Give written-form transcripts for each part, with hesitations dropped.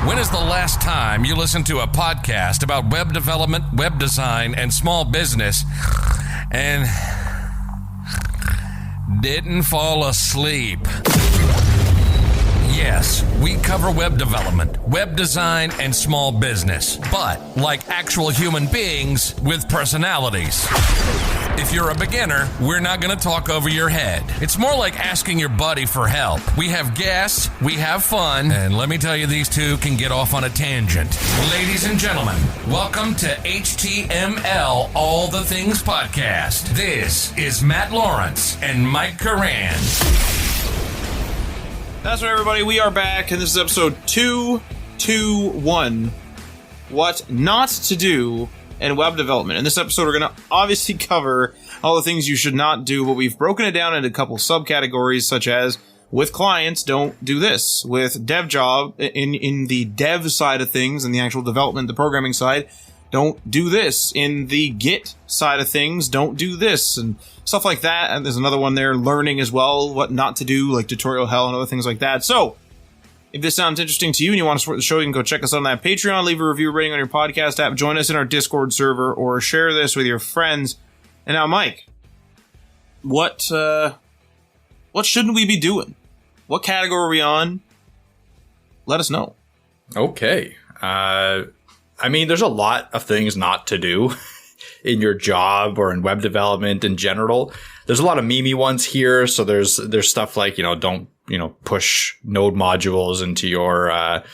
When is the last time you listened to a podcast about web development, web design, and small business and didn't fall asleep? Yes, we cover web development, web design, and small business, but like actual human beings with personalities. If you're a beginner, we're not going to talk over your head. It's more like asking your buddy for help. We have guests, we have fun, and let me tell you, these two can get off on a tangent. Ladies and gentlemen, welcome to HTML All the Things Podcast. This is Matt Lawrence and Mike Curran. That's right, everybody. We are back, and this is episode 221, What Not to Do in Web Development. In this episode, we're going to obviously cover all the things you should not do, but we've broken it down into a couple subcategories, such as, with clients, don't do this. With dev job, in the dev side of things, and the actual development, the programming side, don't do this. In the Git side of things, don't do this, and stuff like that. And there's another one there, learning as well, what not to do, like tutorial hell and other things like that. So, if this sounds interesting to you and you want to support the show, you can go check us out on that Patreon, leave a review rating on your podcast app, join us in our Discord server, or share this with your friends. And now, Mike, what shouldn't we be doing? What category are we on? Let us know. Okay. I mean, there's a lot of things not to do in your job or in web development in general. There's a lot of meme ones here. So there's stuff like, don't, push node modules into your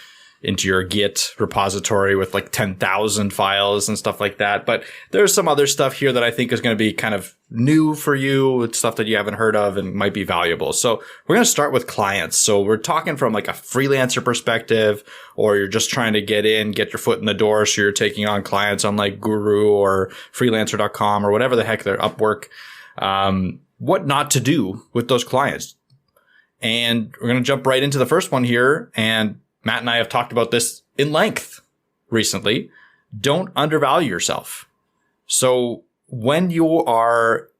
Git repository with like 10,000 files and stuff like that. But there's some other stuff here that I think is going to be kind of new for you. It's stuff that you haven't heard of and might be valuable. So we're going to start with clients. So we're talking from like a freelancer perspective, or you're just trying to get your foot in the door. So you're taking on clients on like Guru or freelancer.com or whatever the heck they're, Upwork. What not to do with those clients. And we're going to jump right into the first one here. And Matt and I have talked about this in length recently. Don't undervalue yourself. So when you are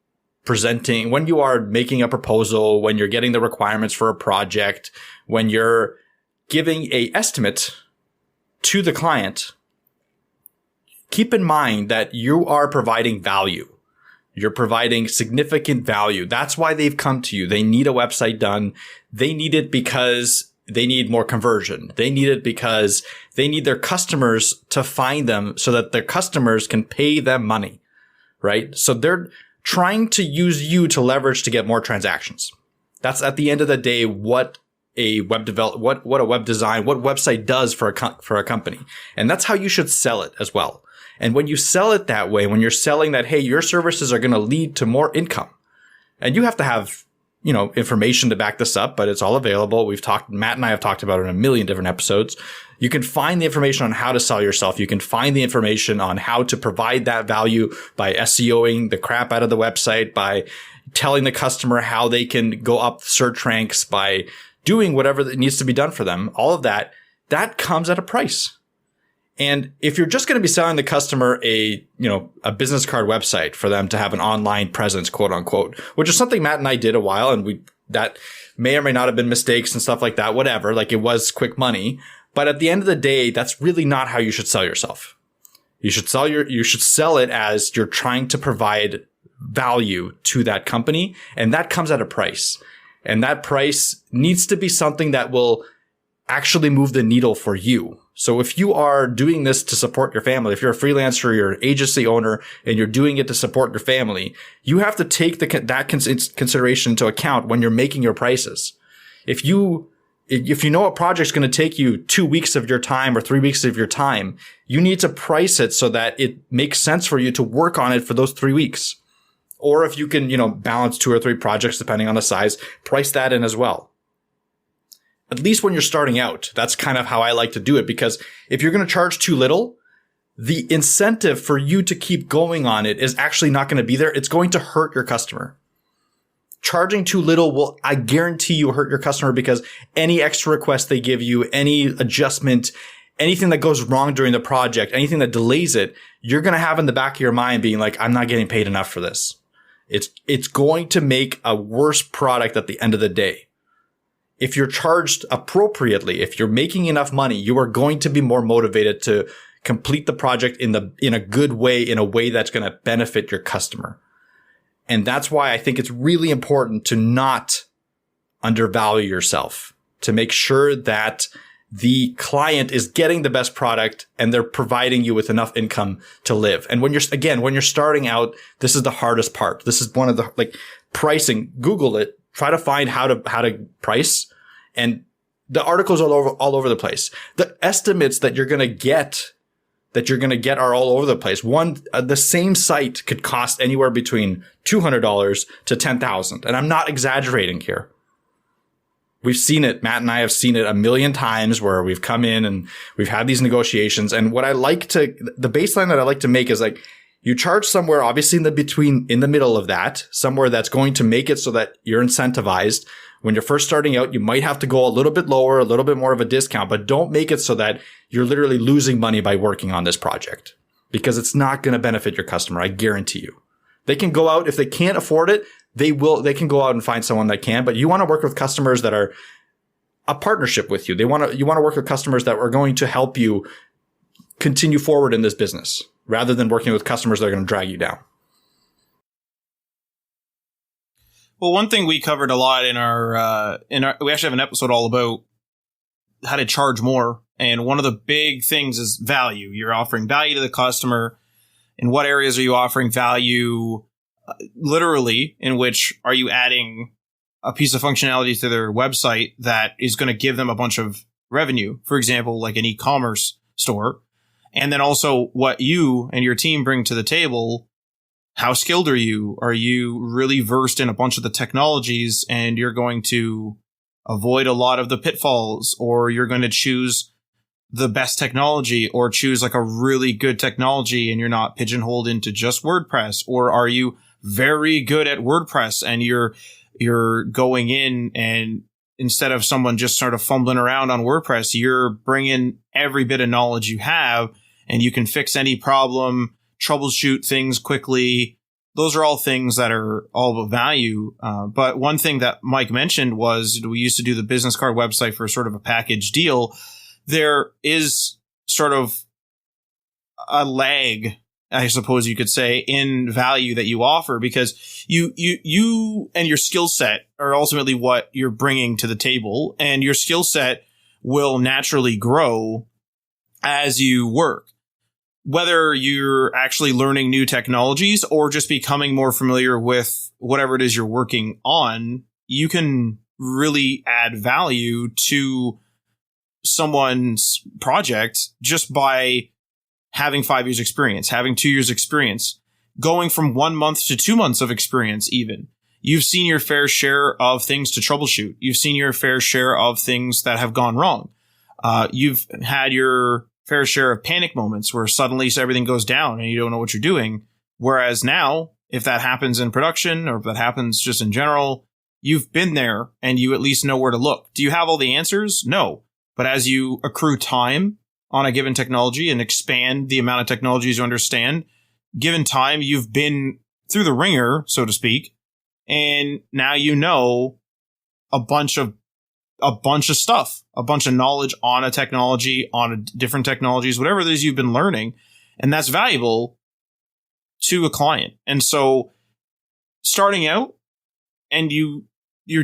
presenting, when you are making a proposal, when you're getting the requirements for a project, when you're giving an estimate to the client, keep in mind that you are providing value. You're providing significant value. That's why they've come to you. They need a website done. They need it because they need more conversion. They need it because they need their customers to find them so that their customers can pay them money, right? So they're trying to use you to leverage to get more transactions. That's at the end of the day what a web website does for a company. And that's how you should sell it as well. And when you sell it that way, when you're selling that, hey, your services are going to lead to more income, and you have to have, information to back this up, but it's all available. Matt and I have talked about it in a million different episodes. You can find the information on how to sell yourself. You can find the information on how to provide that value by SEOing the crap out of the website, by telling the customer how they can go up search ranks, by doing whatever that needs to be done for them. All of that comes at a price. And if you're just going to be selling the customer a business card website for them to have an online presence, quote unquote, which is something Matt and I did a while, and that may or may not have been mistakes and stuff like that, whatever, like it was quick money. But at the end of the day, that's really not how you should sell yourself. You should sell it as you're trying to provide value to that company, and that comes at a price. And that price needs to be something that will actually move the needle for you. So if you are doing this to support your family, if you're a freelancer, you're an agency owner, and you're doing it to support your family, you have to take that consideration into account when you're making your prices. If you know a project's going to take you 2 weeks of your time or 3 weeks of your time, you need to price it so that it makes sense for you to work on it for those 3 weeks. Or if you can, balance 2 or 3 projects depending on the size, price that in as well. At least when you're starting out, that's kind of how I like to do it, because if you're going to charge too little, the incentive for you to keep going on it is actually not going to be there. It's going to hurt your customer. Charging too little will, I guarantee you, hurt your customer, because any extra request they give you, any adjustment, anything that goes wrong during the project, anything that delays it, you're going to have in the back of your mind being like, I'm not getting paid enough for this. It's going to make a worse product at the end of the day. if you're charged appropriately, if you're making enough money, you are going to be more motivated to complete the project in a good way, in a way that's going to benefit your customer. And that's why I think it's really important to not undervalue yourself, to make sure that the client is getting the best product and they're providing you with enough income to live. And when you're starting out, this is the hardest part. This is one of the, pricing. Google it, try to find how to price, and the articles are all over the place. The estimates that you're going to get are all over the place. The same site could cost anywhere between $200 to $10,000. And I'm not exaggerating here. We've seen it. Matt and I have seen it a million times where we've come in and we've had these negotiations. And the baseline that I like to make is you charge somewhere, obviously in the middle of that, somewhere that's going to make it so that you're incentivized. When you're first starting out, you might have to go a little bit lower, a little bit more of a discount, but don't make it so that you're literally losing money by working on this project, because it's not going to benefit your customer. I guarantee you. They can go out, if they can't afford it, they can go out and find someone that can, but you want to work with customers that are a partnership with you. You want to work with customers that are going to help you continue forward in this business, rather than working with customers that are going to drag you down. Well, one thing we covered a lot in our we actually have an episode all about how to charge more. And one of the big things is value. You're offering value to the customer. In what areas are you offering value? Literally, in which are you adding a piece of functionality to their website that is going to give them a bunch of revenue? For example, like an e-commerce store. And then also what you and your team bring to the table. How skilled are you? Are you really versed in a bunch of the technologies and you're going to avoid a lot of the pitfalls, or you're going to choose the best technology, or choose a really good technology and you're not pigeonholed into just WordPress? Or are you very good at WordPress and you're going in, and instead of someone just sort of fumbling around on WordPress, you're bringing every bit of knowledge you have and you can fix any problem, troubleshoot things quickly. Those are all things that are all about value. But one thing that Mike mentioned was we used to do the business card website for sort of a package deal. There is sort of a lag, I suppose you could say, in value that you offer, because you and your skill set are ultimately what you're bringing to the table, and your skill set will naturally grow as you work. Whether you're actually learning new technologies or just becoming more familiar with whatever it is you're working on, you can really add value to someone's project just by having 5 years experience, having 2 years experience, going from 1 month to 2 months of experience even. You've seen your fair share of things to troubleshoot. You've seen your fair share of things that have gone wrong. You've had your fair share of panic moments where suddenly everything goes down and you don't know what you're doing. Whereas now, if that happens in production or if that happens just in general, you've been there and you at least know where to look. Do you have all the answers? No. But as you accrue time on a given technology and expand the amount of technologies you understand, given time, you've been through the ringer, so to speak, and now you know a bunch of stuff, a bunch of knowledge on a technology, on different technologies, whatever it is you've been learning. And that's valuable to a client. And so starting out and you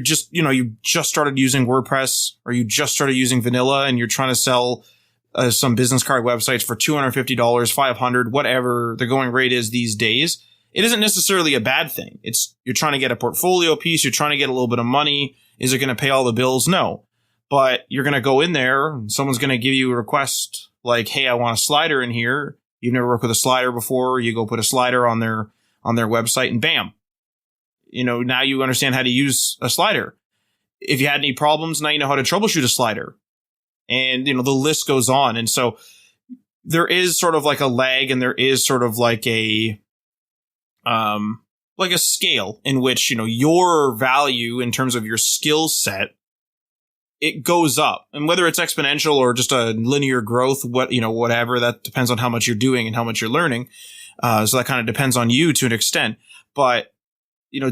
just started using WordPress, or you just started using vanilla and you're trying to sell some business card websites for $250, $500, whatever the going rate is these days. It isn't necessarily a bad thing. You're trying to get a portfolio piece. You're trying to get a little bit of money. Is it going to pay all the bills? No. But you're going to go in there and someone's going to give you a request like, hey, I want a slider in here. You've never worked with a slider before. You go put a slider on their website and bam. Now you understand how to use a slider. If you had any problems, now you know how to troubleshoot a slider. And, the list goes on. And so there is sort of like a lag, and there is sort of like a scale in which, your value in terms of your skill set, it goes up. And whether it's exponential or just a linear growth, whatever, that depends on how much you're doing and how much you're learning. So that kind of depends on you to an extent. But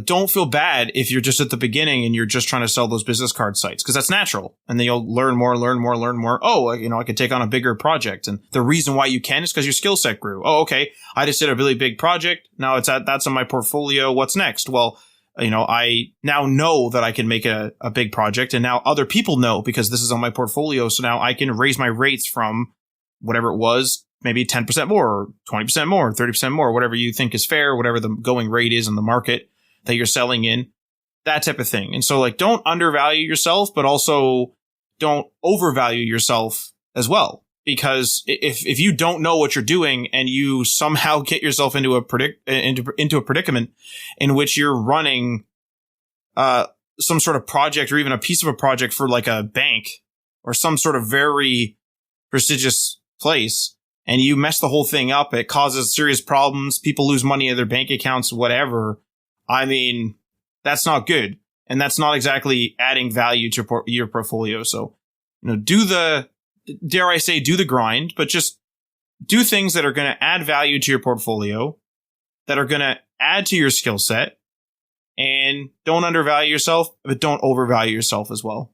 don't feel bad if you're just at the beginning and you're just trying to sell those business card sites, because that's natural. And then you'll learn more. Oh, I could take on a bigger project. And the reason why you can is because your skill set grew. Oh, okay. I just did a really big project. Now that's on my portfolio. What's next? Well, I now know that I can make a big project, and now other people know because this is on my portfolio. So now I can raise my rates from whatever it was, maybe 10% more, or 20% more, 30% more, whatever you think is fair, whatever the going rate is in the market that you're selling in, that type of thing. And so don't undervalue yourself, but also don't overvalue yourself as well. Because if you don't know what you're doing and you somehow get yourself into a predicament in which you're running some sort of project or even a piece of a project for like a bank or some sort of very prestigious place, and you mess the whole thing up, it causes serious problems. People lose money in their bank accounts, whatever. I mean, that's not good. And that's not exactly adding value to your portfolio. So, do the grind, but just do things that are going to add value to your portfolio, that are going to add to your skill set, and don't undervalue yourself, but don't overvalue yourself as well.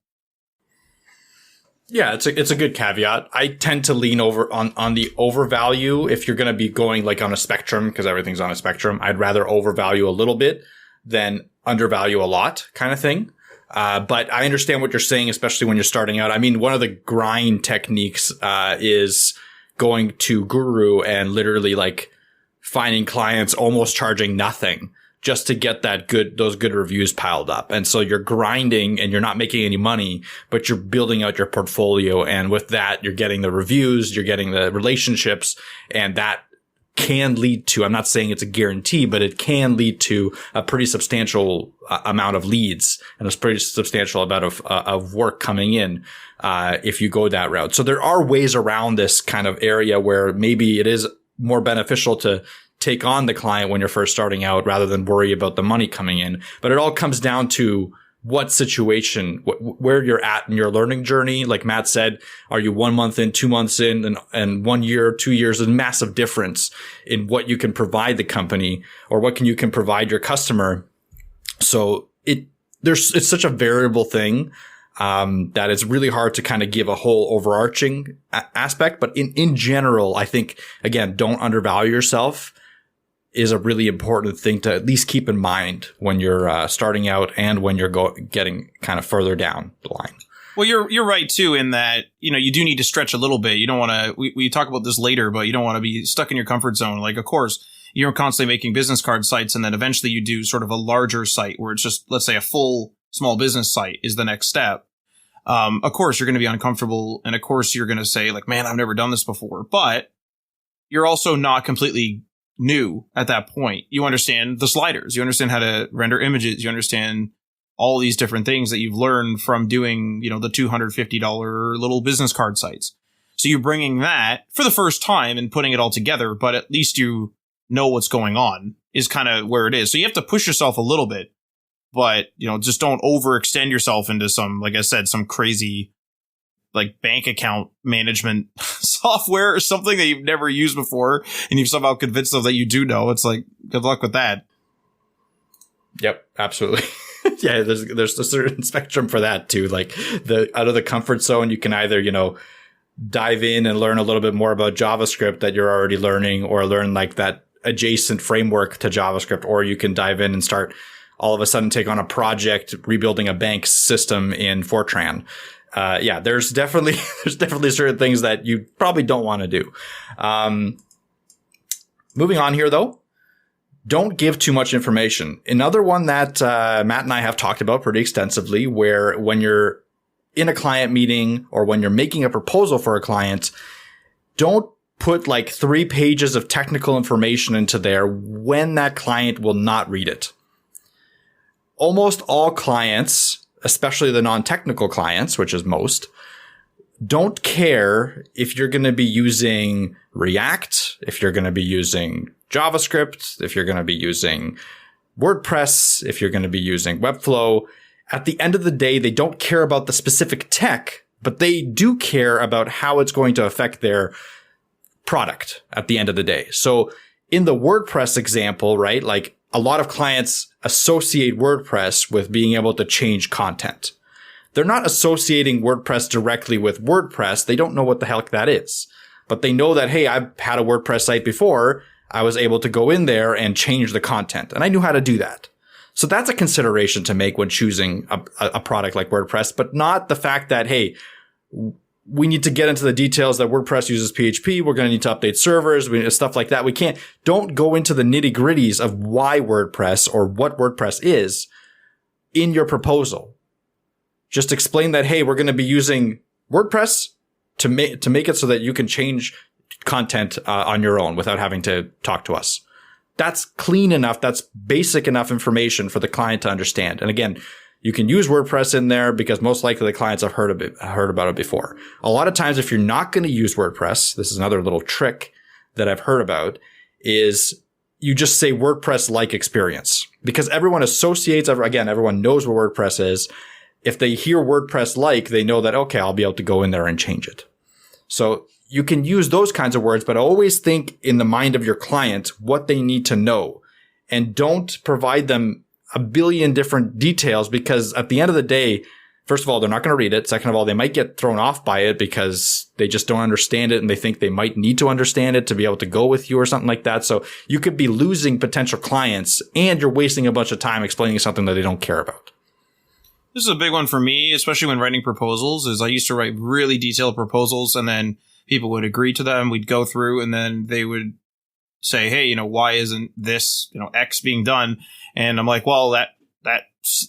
Yeah, it's a good caveat. I tend to lean over on the overvalue. If you're going to be going like on a spectrum, because everything's on a spectrum, I'd rather overvalue a little bit than undervalue a lot kind of thing. But I understand what you're saying, especially when you're starting out. I mean, one of the grind techniques is going to Guru and literally like finding clients almost charging nothing just to get those good reviews piled up. And so you're grinding and you're not making any money, but you're building out your portfolio. And with that, you're getting the reviews, you're getting the relationships, and that can lead to, I'm not saying it's a guarantee, but it can lead to a pretty substantial amount of leads and a pretty substantial amount of work coming in, if you go that route. So there are ways around this kind of area where maybe it is more beneficial to take on the client when you're first starting out rather than worry about the money coming in. But it all comes down to what situation, where you're at in your learning journey. Like Matt said, are you 1 month in, 2 months in, and 1 year, 2 years? There's a massive difference in what you can provide the company or what you can provide your customer. So it's such a variable thing, that it's really hard to kind of give a whole overarching aspect. But in general, I think, again, don't undervalue yourself is a really important thing to at least keep in mind when you're starting out and when you're getting kind of further down the line. Well, you're right too in that you do need to stretch a little bit. You don't want to. We talk about this later, but you don't want to be stuck in your comfort zone. Like, of course, you're constantly making business card sites, and then eventually you do sort of a larger site where it's just, let's say, a full small business site is the next step. Of course, you're going to be uncomfortable, and of course, you're going to say like, "Man, I've never done this before," but you're also not completely new at that point. You understand the sliders. You understand how to render images. You understand all these different things that you've learned from doing, the $250 little business card sites. So you're bringing that for the first time and putting it all together, but at least you know what's going on is kind of where it is. So you have to push yourself a little bit, but, just don't overextend yourself into some, like I said, some crazy like bank account management software or something that you've never used before and you've somehow convinced them that you do know. It's like, good luck with that. Yep, absolutely. Yeah, there's a certain spectrum for that too. Like out of the comfort zone, you can either, dive in and learn a little bit more about JavaScript that you're already learning, or learn like that adjacent framework to JavaScript, or you can dive in and start all of a sudden take on a project rebuilding a bank system in Fortran. Yeah, there's definitely certain things that you probably don't want to do. Moving on here though, don't give too much information. Another one that Matt and I have talked about pretty extensively, where when you're in a client meeting or when you're making a proposal for a client, don't put like 3 pages of technical information into there when that client will not read it. Almost all clients, especially the non-technical clients, which is most, don't care if you're going to be using React, if you're going to be using JavaScript, if you're going to be using WordPress, if you're going to be using Webflow. At the end of the day, they don't care about the specific tech, but they do care about how it's going to affect their product at the end of the day. So in the WordPress example, right, like a lot of clients associate WordPress with being able to change content. They're not associating WordPress directly with WordPress. They don't know what the heck that is. But they know that, hey, I've had a WordPress site before. I was able to go in there and change the content. And I knew how to do that. So that's a consideration to make when choosing a product like WordPress, but not the fact that, hey, we need to get into the details that WordPress uses PHP. We're going to need to update servers, stuff like that. Don't go into the nitty gritties of why WordPress or what WordPress is in your proposal. Just explain that, hey, we're going to be using WordPress to make it so that you can change content on your own without having to talk to us. That's clean enough. That's basic enough information for the client to understand. And again, you can use WordPress in there because most likely the clients have heard about it before. A lot of times, if you're not going to use WordPress, this is another little trick that I've heard about, is you just say WordPress-like experience, because everyone associates, again, everyone knows what WordPress is. If they hear WordPress-like, they know that, okay, I'll be able to go in there and change it. So you can use those kinds of words, but always think in the mind of your client what they need to know, and don't provide them a billion different details, because at the end of the day, first of all, they're not going to read it. Second of all, they might get thrown off by it because they just don't understand it and they think they might need to understand it to be able to go with you or something like that. So you could be losing potential clients and you're wasting a bunch of time explaining something that they don't care about. This is a big one for me, especially when writing proposals, is I used to write really detailed proposals and then people would agree to them. We'd go through and then they would say, hey, why isn't this, X being done? And I'm like, well, that,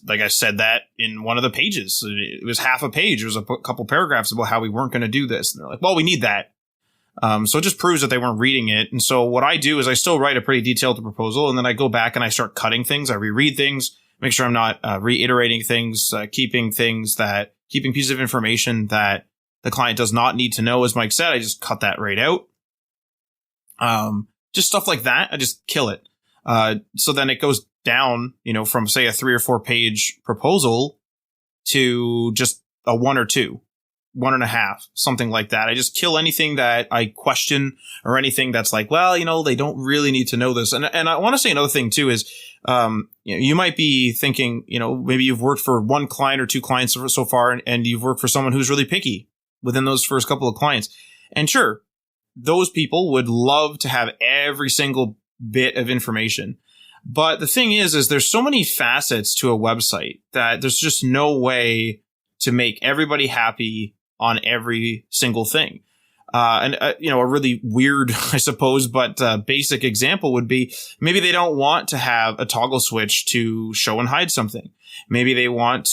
like I said that in one of the pages. It was half a page. There was a couple paragraphs about how we weren't going to do this. And they're like, well, we need that. So it just proves that they weren't reading it. And so what I do is I still write a pretty detailed proposal, and then I go back and I start cutting things. I reread things, make sure I'm not reiterating things, keeping pieces of information that the client does not need to know. As Mike said, I just cut that right out. Just stuff like that. I just kill it. So then it goes down, from say a 3 or 4 page proposal to just a 1 or 2, 1.5, something like that. I just kill anything that I question or anything that's like, well, they don't really need to know this. And I want to say another thing too is, you might be thinking, maybe you've worked for 1 client or 2 clients so far, and you've worked for someone who's really picky within those first couple of clients. And sure, those people would love to have every single bit of information. But the thing is there's so many facets to a website that there's just no way to make everybody happy on every single thing. A really weird, I suppose, but basic example would be maybe they don't want to have a toggle switch to show and hide something. Maybe they didn't want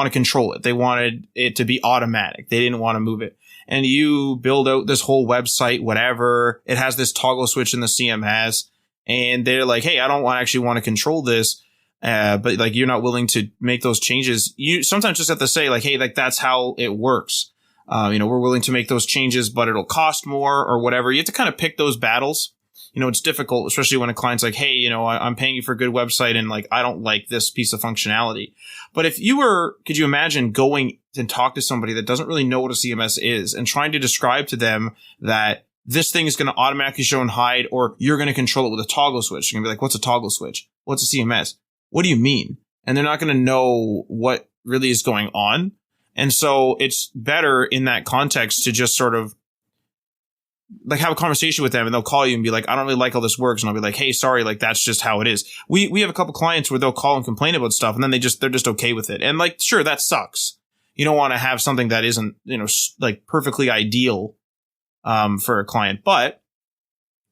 to control it. They wanted it to be automatic. They didn't want to move it. And you build out this whole website, whatever. It has this toggle switch in the CMS, and they're like, hey, I don't actually want to control this. But like, you're not willing to make those changes. You sometimes just have to say like, hey, like that's how it works. We're willing to make those changes, but it'll cost more or whatever. You have to kind of pick those battles. It's difficult, especially when a client's like, hey, I'm paying you for a good website and like, I don't like this piece of functionality. But could you imagine going and talk to somebody that doesn't really know what a CMS is and trying to describe to them that this thing is going to automatically show and hide, or you're going to control it with a toggle switch? You're going to be like, what's a toggle switch? What's a CMS? What do you mean? And they're not going to know what really is going on. And so it's better in that context to just sort of like have a conversation with them, and they'll call you and be like, I don't really like how this works. And I'll be like, hey, sorry, like that's just how it is. We have a couple clients where they'll call and complain about stuff, and then they're just okay with it. And like, sure, that sucks. You don't want to have something that isn't, like perfectly ideal, for a client. But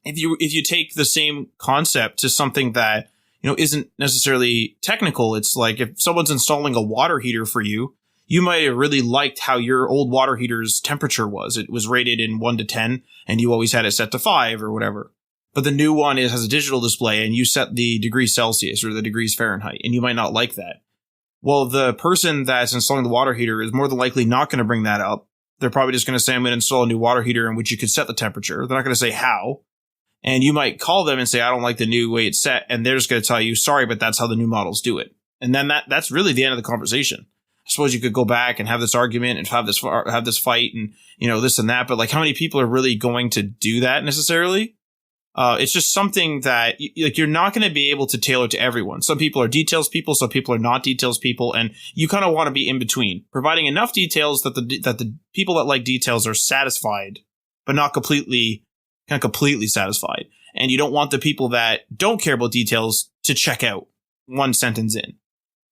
if you take the same concept to something that, isn't necessarily technical, it's like if someone's installing a water heater for you, you might have really liked how your old water heater's temperature was. It was rated in 1 to 10, and you always had it set to 5 or whatever. But the new one has a digital display, and you set the degrees Celsius or the degrees Fahrenheit, and you might not like that. Well, the person that's installing the water heater is more than likely not going to bring that up. They're probably just going to say, I'm going to install a new water heater in which you could set the temperature. They're not going to say how. And you might call them and say, I don't like the new way it's set. And they're just going to tell you, sorry, but that's how the new models do it. And then that's really the end of the conversation. I suppose you could go back and have this argument and have this fight and, this and that. But like, how many people are really going to do that necessarily? It's just something that you're not going to be able to tailor to everyone. Some people are details people, some people are not details people, and you kind of want to be in between, providing enough details that the people that like details are satisfied, but not completely satisfied. And you don't want the people that don't care about details to check out one sentence in.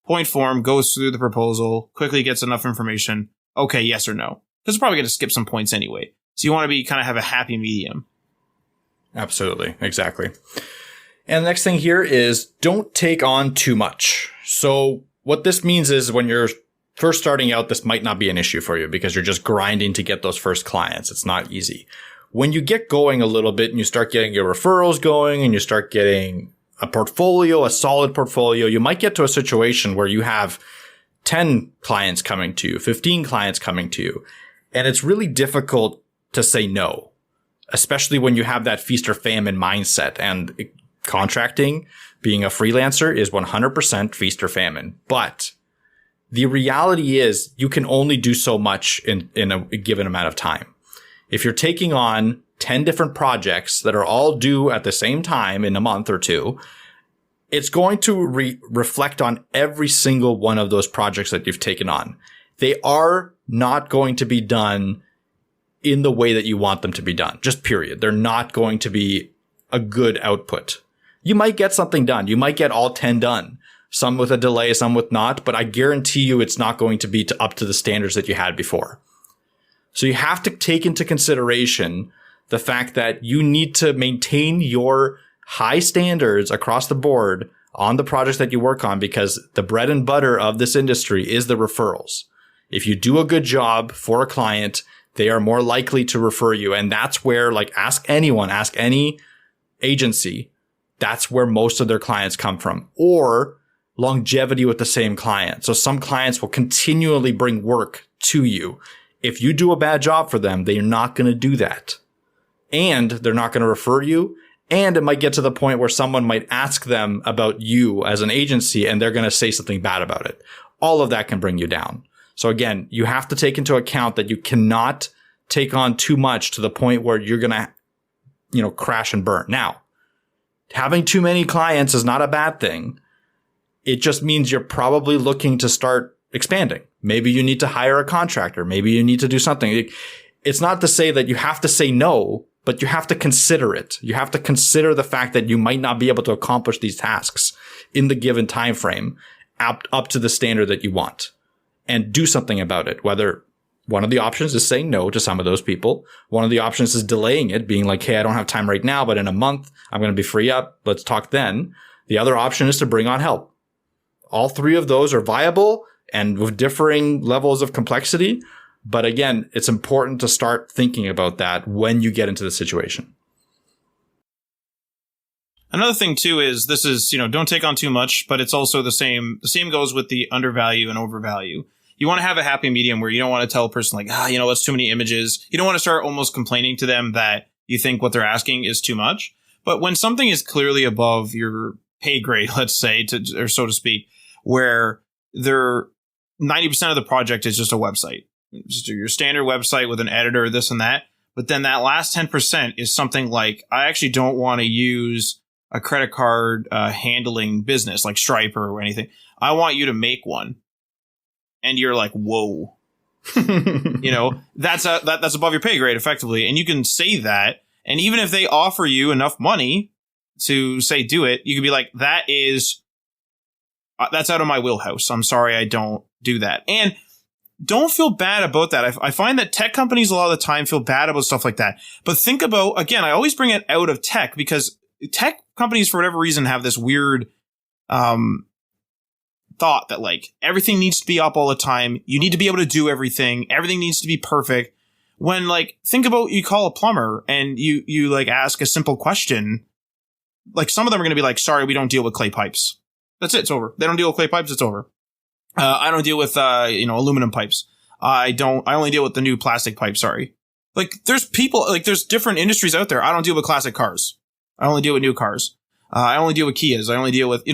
Point form, goes through the proposal, quickly gets enough information. Okay, yes or no. Because it's probably going to skip some points anyway. So you want to be kind of have a happy medium. Absolutely. Exactly. And the next thing here is don't take on too much. So what this means is when you're first starting out, this might not be an issue for you because you're just grinding to get those first clients. It's not easy. When you get going a little bit and you start getting your referrals going and you start getting a portfolio, a solid portfolio, you might get to a situation where you have 10 clients coming to you, 15 clients coming to you. And it's really difficult to say no, especially when you have that feast or famine mindset. And contracting, being a freelancer, is 100% feast or famine. But the reality is you can only do so much in a given amount of time. If you're taking on 10 different projects that are all due at the same time in a month or two, it's going to reflect on every single one of those projects that you've taken on. They are not going to be done in the way that you want them to be done. Just period. They're not going to be a good output. You might get something done. You might get all 10 done. Some with a delay, some with not, but I guarantee you it's not going to be up to the standards that you had before. So you have to take into consideration the fact that you need to maintain your high standards across the board on the projects that you work on, because the bread and butter of this industry is the referrals. If you do a good job for a client, they are more likely to refer you. And that's where, like, ask any agency, that's where most of their clients come from. Or longevity with the same client. So some clients will continually bring work to you. If you do a bad job for them, they're not going to do that. And they're not going to refer you. And it might get to the point where someone might ask them about you as an agency and they're going to say something bad about it. All of that can bring you down. So again, you have to take into account that you cannot take on too much to the point where you're going to, crash and burn. Now, having too many clients is not a bad thing. It just means you're probably looking to start expanding. Maybe you need to hire a contractor. Maybe you need to do something. It's not to say that you have to say no, but you have to consider it. You have to consider the fact that you might not be able to accomplish these tasks in the given time frame up to the standard that you want, and do something about it. Whether one of the options is saying no to some of those people. One of the options is delaying it, being like, hey, I don't have time right now, but in a month, I'm going to be free up. Let's talk then. The other option is to bring on help. All three of those are viable and with differing levels of complexity. But again, it's important to start thinking about that when you get into the situation. Another thing too is this is, don't take on too much, but it's also the same. The same goes with the undervalue and overvalue. You want to have a happy medium where you don't want to tell a person like, that's too many images. You don't want to start almost complaining to them that you think what they're asking is too much. But when something is clearly above your pay grade, let's say, or so to speak, where 90% of the project is just a website. Just your standard website with an editor, this and that. But then that last 10% is something like, I actually don't want to use a credit card handling business like Stripe or anything. I want you to make one. And you're like, whoa. That's above your pay grade effectively. And you can say that. And even if they offer you enough money to say do it, you can be like, that's out of my wheelhouse. I'm sorry, I don't do that. And don't feel bad about that. I find that tech companies a lot of the time feel bad about stuff like that. But think about, again, I always bring it out of tech because tech companies, for whatever reason, have this weird thought that like everything needs to be up all the time. You need to be able to do everything. Everything needs to be perfect. When like, think about, you call a plumber and you like ask a simple question. Like some of them are going to be like, sorry, we don't deal with clay pipes. That's it. It's over. They don't deal with clay pipes. It's over. I don't deal with, aluminum pipes. I only deal with the new plastic pipe. Sorry. Like there's people, like there's different industries out there. I don't deal with classic cars. I only deal with new cars. I only deal with Kias. I only deal with,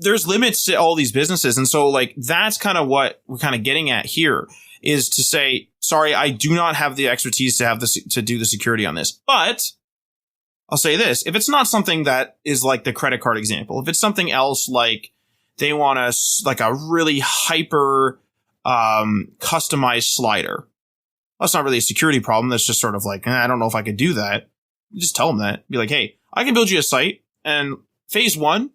there's limits to all these businesses. And so like, that's kind of what we're kind of getting at here is to say, sorry, I do not have the expertise to have this, to do the security on this, but I'll say this. If it's not something that is like the credit card example, if it's something else like they want like a really hyper customized slider, that's not really a security problem. That's just sort of like, I don't know if I could do that. You just tell them that. Be like, hey, I can build you a site, and phase 1,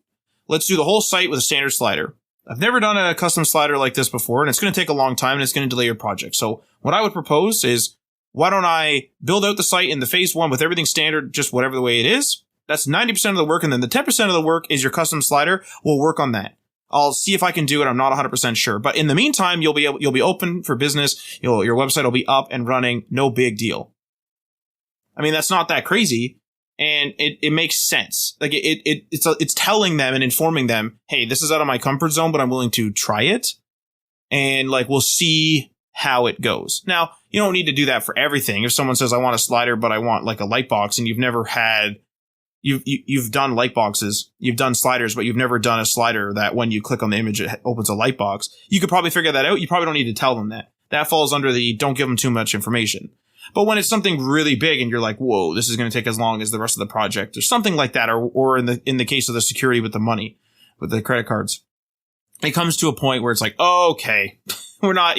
let's do the whole site with a standard slider. I've never done a custom slider like this before, and it's going to take a long time, and it's going to delay your project. So what I would propose is, why don't I build out the site in the phase 1 with everything standard, just whatever the way it is? That's 90% of the work, and then the 10% of the work is your custom slider. We'll work on that. I'll see if I can do it. I'm not 100% sure. But in the meantime, you'll be open for business. Your website will be up and running. No big deal. I mean, that's not that crazy. And it makes sense. Like it's telling them and informing them, hey, this is out of my comfort zone, but I'm willing to try it. And like, we'll see how it goes. Now, you don't need to do that for everything. If someone says, I want a slider, but I want like a light box, and you've never had, you've done light boxes, you've done sliders, but you've never done a slider that when you click on the image, it opens a light box. You could probably figure that out. You probably don't need to tell them that. That falls under the don't give them too much information. But when it's something really big and you're like, whoa, this is going to take as long as the rest of the project or something like that, or in the case of the security with the money, with the credit cards, it comes to a point where it's like, oh, okay, we're not,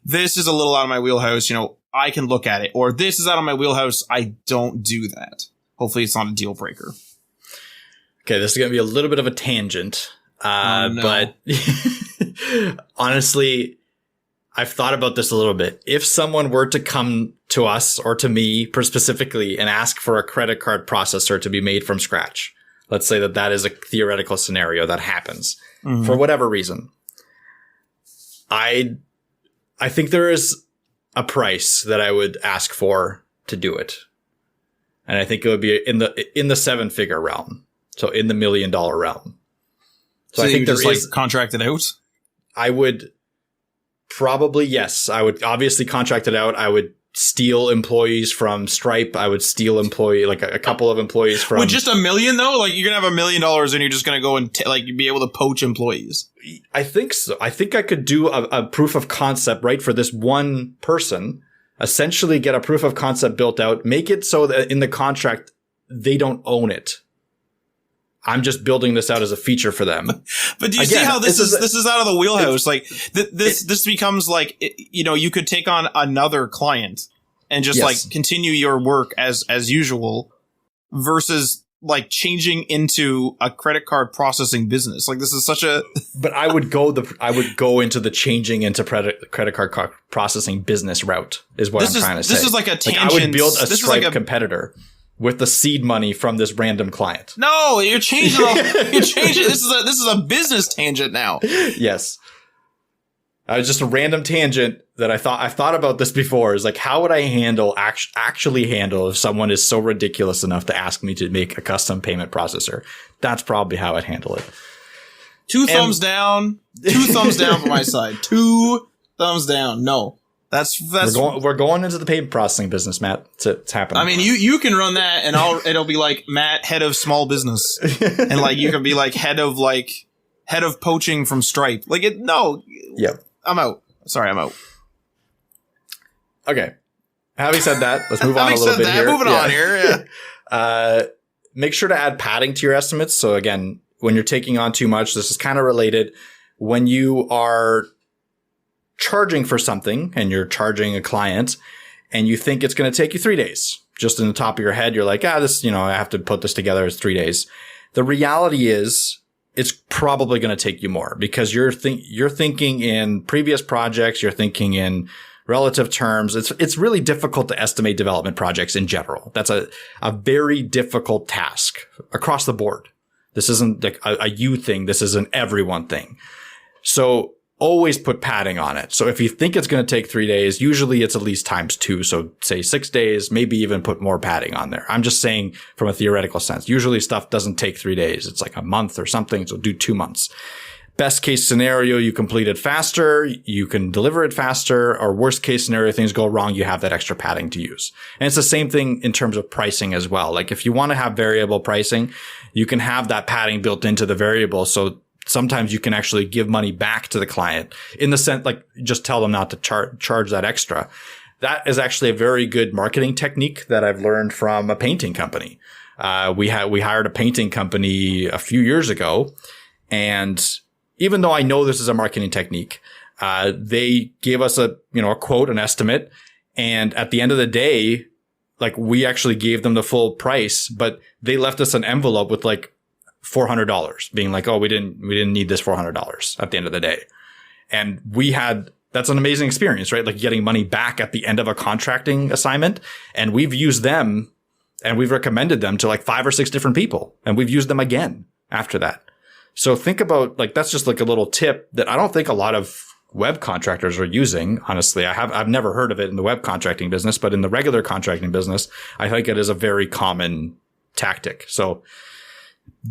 this is a little out of my wheelhouse. I can look at it, or this is out of my wheelhouse. I don't do that. Hopefully it's not a deal breaker. Okay. This is going to be a little bit of a tangent. But honestly, I've thought about this a little bit. If someone were to come to us or to me specifically and ask for a credit card processor to be made from scratch, let's say that is a theoretical scenario that happens for whatever reason. I think there is a price that I would ask for to do it. And I think it would be in the 7-figure realm. So in the $1 million realm. So I think there's like contract it out. I would probably, yes. I would obviously contract it out. I would steal employees from Stripe. I would steal a couple of employees from. With just $1 million though? Like you're going to have $1 million and you're just going to go and be able to poach employees. I think so. I think I could do a proof of concept, right? For this one person, essentially get a proof of concept built out, make it so that in the contract, they don't own it. I'm just building this out as a feature for them. But do you see how this is out of the wheelhouse? Like this becomes like, you could take on another client and just like continue your work as usual versus like changing into a credit card processing business. Like this is such a, but I would go into the changing into credit card processing business route is what I'm trying to say. This is like a tangent. I would build a Stripe competitor with the seed money from this random client. No, you're changing. This is a business tangent now. Yes. Just a random tangent that I've thought about this before is like, how would I actually handle if someone is so ridiculous enough to ask me to make a custom payment processor? That's probably how I'd handle it. Two thumbs down from my side. 2 thumbs down. No. That's we're going into the payment processing business, Matt. It's happening. I mean, you can run that, and it'll be like Matt, head of small business, and like you can be like head of poaching from Stripe. Like it. No. Yep. I'm out. Sorry, I'm out. Okay. Having said that, let's move on a little bit here. Moving on here. Yeah. Make sure to add padding to your estimates. So again, when you're taking on too much, this is kind of related. When you are charging for something and you're charging a client and you think it's going to take you 3 days, just in the top of your head, you're like, this, I have to put this together. It's 3 days. The reality is it's probably going to take you more because you're thinking in previous projects. You're thinking in relative terms. It's really difficult to estimate development projects in general. That's a very difficult task across the board. This isn't like a you thing. This is an everyone thing. So always put padding on it. So if you think it's going to take 3 days, usually it's at least times 2. So say 6 days, maybe even put more padding on there. I'm just saying from a theoretical sense. Usually stuff doesn't take 3 days. It's like a month or something. So do 2 months. Best case scenario, you complete it faster. You can deliver it faster. Or worst case scenario, things go wrong. You have that extra padding to use. And it's the same thing in terms of pricing as well. Like if you want to have variable pricing, you can have that padding built into the variable. So sometimes you can actually give money back to the client in the sense, like just tell them not to charge that extra. That is actually a very good marketing technique that I've learned from a painting company. We hired a painting company a few years ago, and even though I know this is a marketing technique, they gave us a quote, an estimate, and at the end of the day, like, we actually gave them the full price, but they left us an envelope with like $400, being like, oh, we didn't need this $400 at the end of the day. And that's an amazing experience, right? Like, getting money back at the end of a contracting assignment. And we've used them and we've recommended them to like 5 or 6 different people. And we've used them again after that. So think about, like, that's just like a little tip that I don't think a lot of web contractors are using. Honestly, I've never heard of it in the web contracting business, but in the regular contracting business, I think it is a very common tactic. So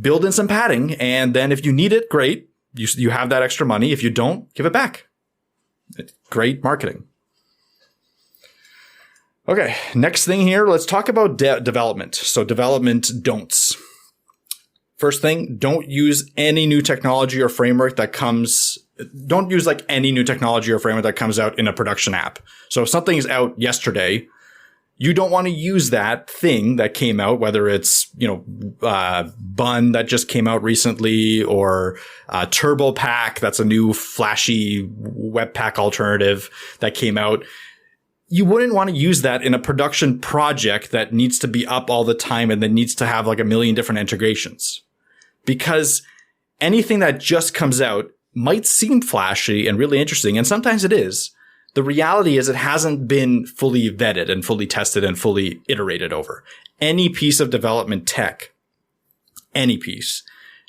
build in some padding, and then if you need it, great. You have that extra money. If you don't, give it back. It's great marketing. Okay, next thing here, let's talk about development. So development don'ts. First thing, don't use any new technology or framework that comes out in a production app. So if something is out yesterday, you don't want to use that thing that came out, whether it's, Bun that just came out recently, or TurboPack, that's a new flashy Webpack alternative that came out. You wouldn't want to use that in a production project that needs to be up all the time and that needs to have like a million different integrations. Because anything that just comes out might seem flashy and really interesting, and sometimes it is. The reality is it hasn't been fully vetted and fully tested and fully iterated over. Any piece of development tech, any piece,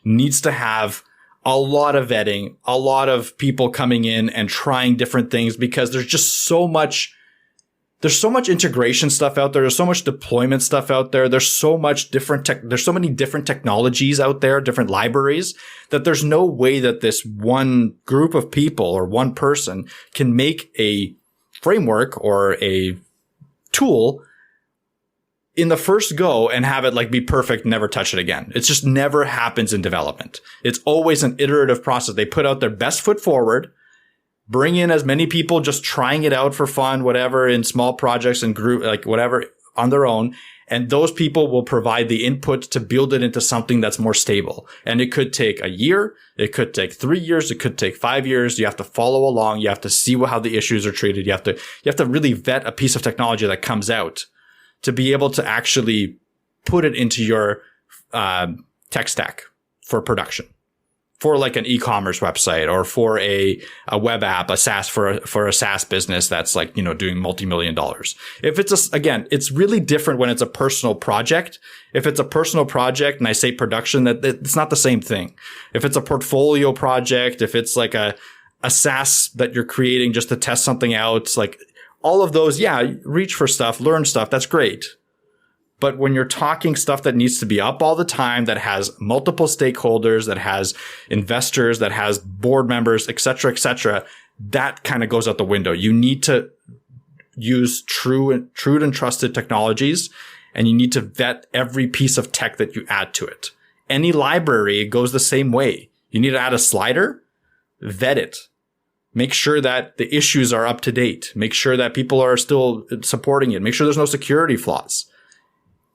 needs to have a lot of vetting, a lot of people coming in and trying different things, because there's just so much integration stuff out there. There's so much deployment stuff out there. There's so much there's so many different technologies out there, different libraries, that there's no way that this one group of people or one person can make a framework or a tool in the first go and have it like be perfect, never touch it again. It just never happens in development. It's always an iterative process. They put out their best foot forward, bring in as many people just trying it out for fun, whatever, in small projects and group, like whatever, on their own. And those people will provide the input to build it into something that's more stable. And it could take a year. It could take 3 years. It could take 5 years. You have to follow along. You have to see how the issues are treated. You have to really vet a piece of technology that comes out to be able to actually put it into your tech stack for production. For like an e-commerce website, or for a web app, a SaaS for a SaaS business that's like, doing multi-million dollars. If it's again, it's really different when it's a personal project. If it's a personal project and I say production, that it's not the same thing. If it's a portfolio project, if it's like a SaaS that you're creating just to test something out, like all of those, yeah, reach for stuff, learn stuff. That's great. But when you're talking stuff that needs to be up all the time, that has multiple stakeholders, that has investors, that has board members, et cetera, that kind of goes out the window. You need to use true and trusted technologies, and you need to vet every piece of tech that you add to it. Any library goes the same way. You need to add a slider, vet it. Make sure that the issues are up to date. Make sure that people are still supporting it. Make sure there's no security flaws.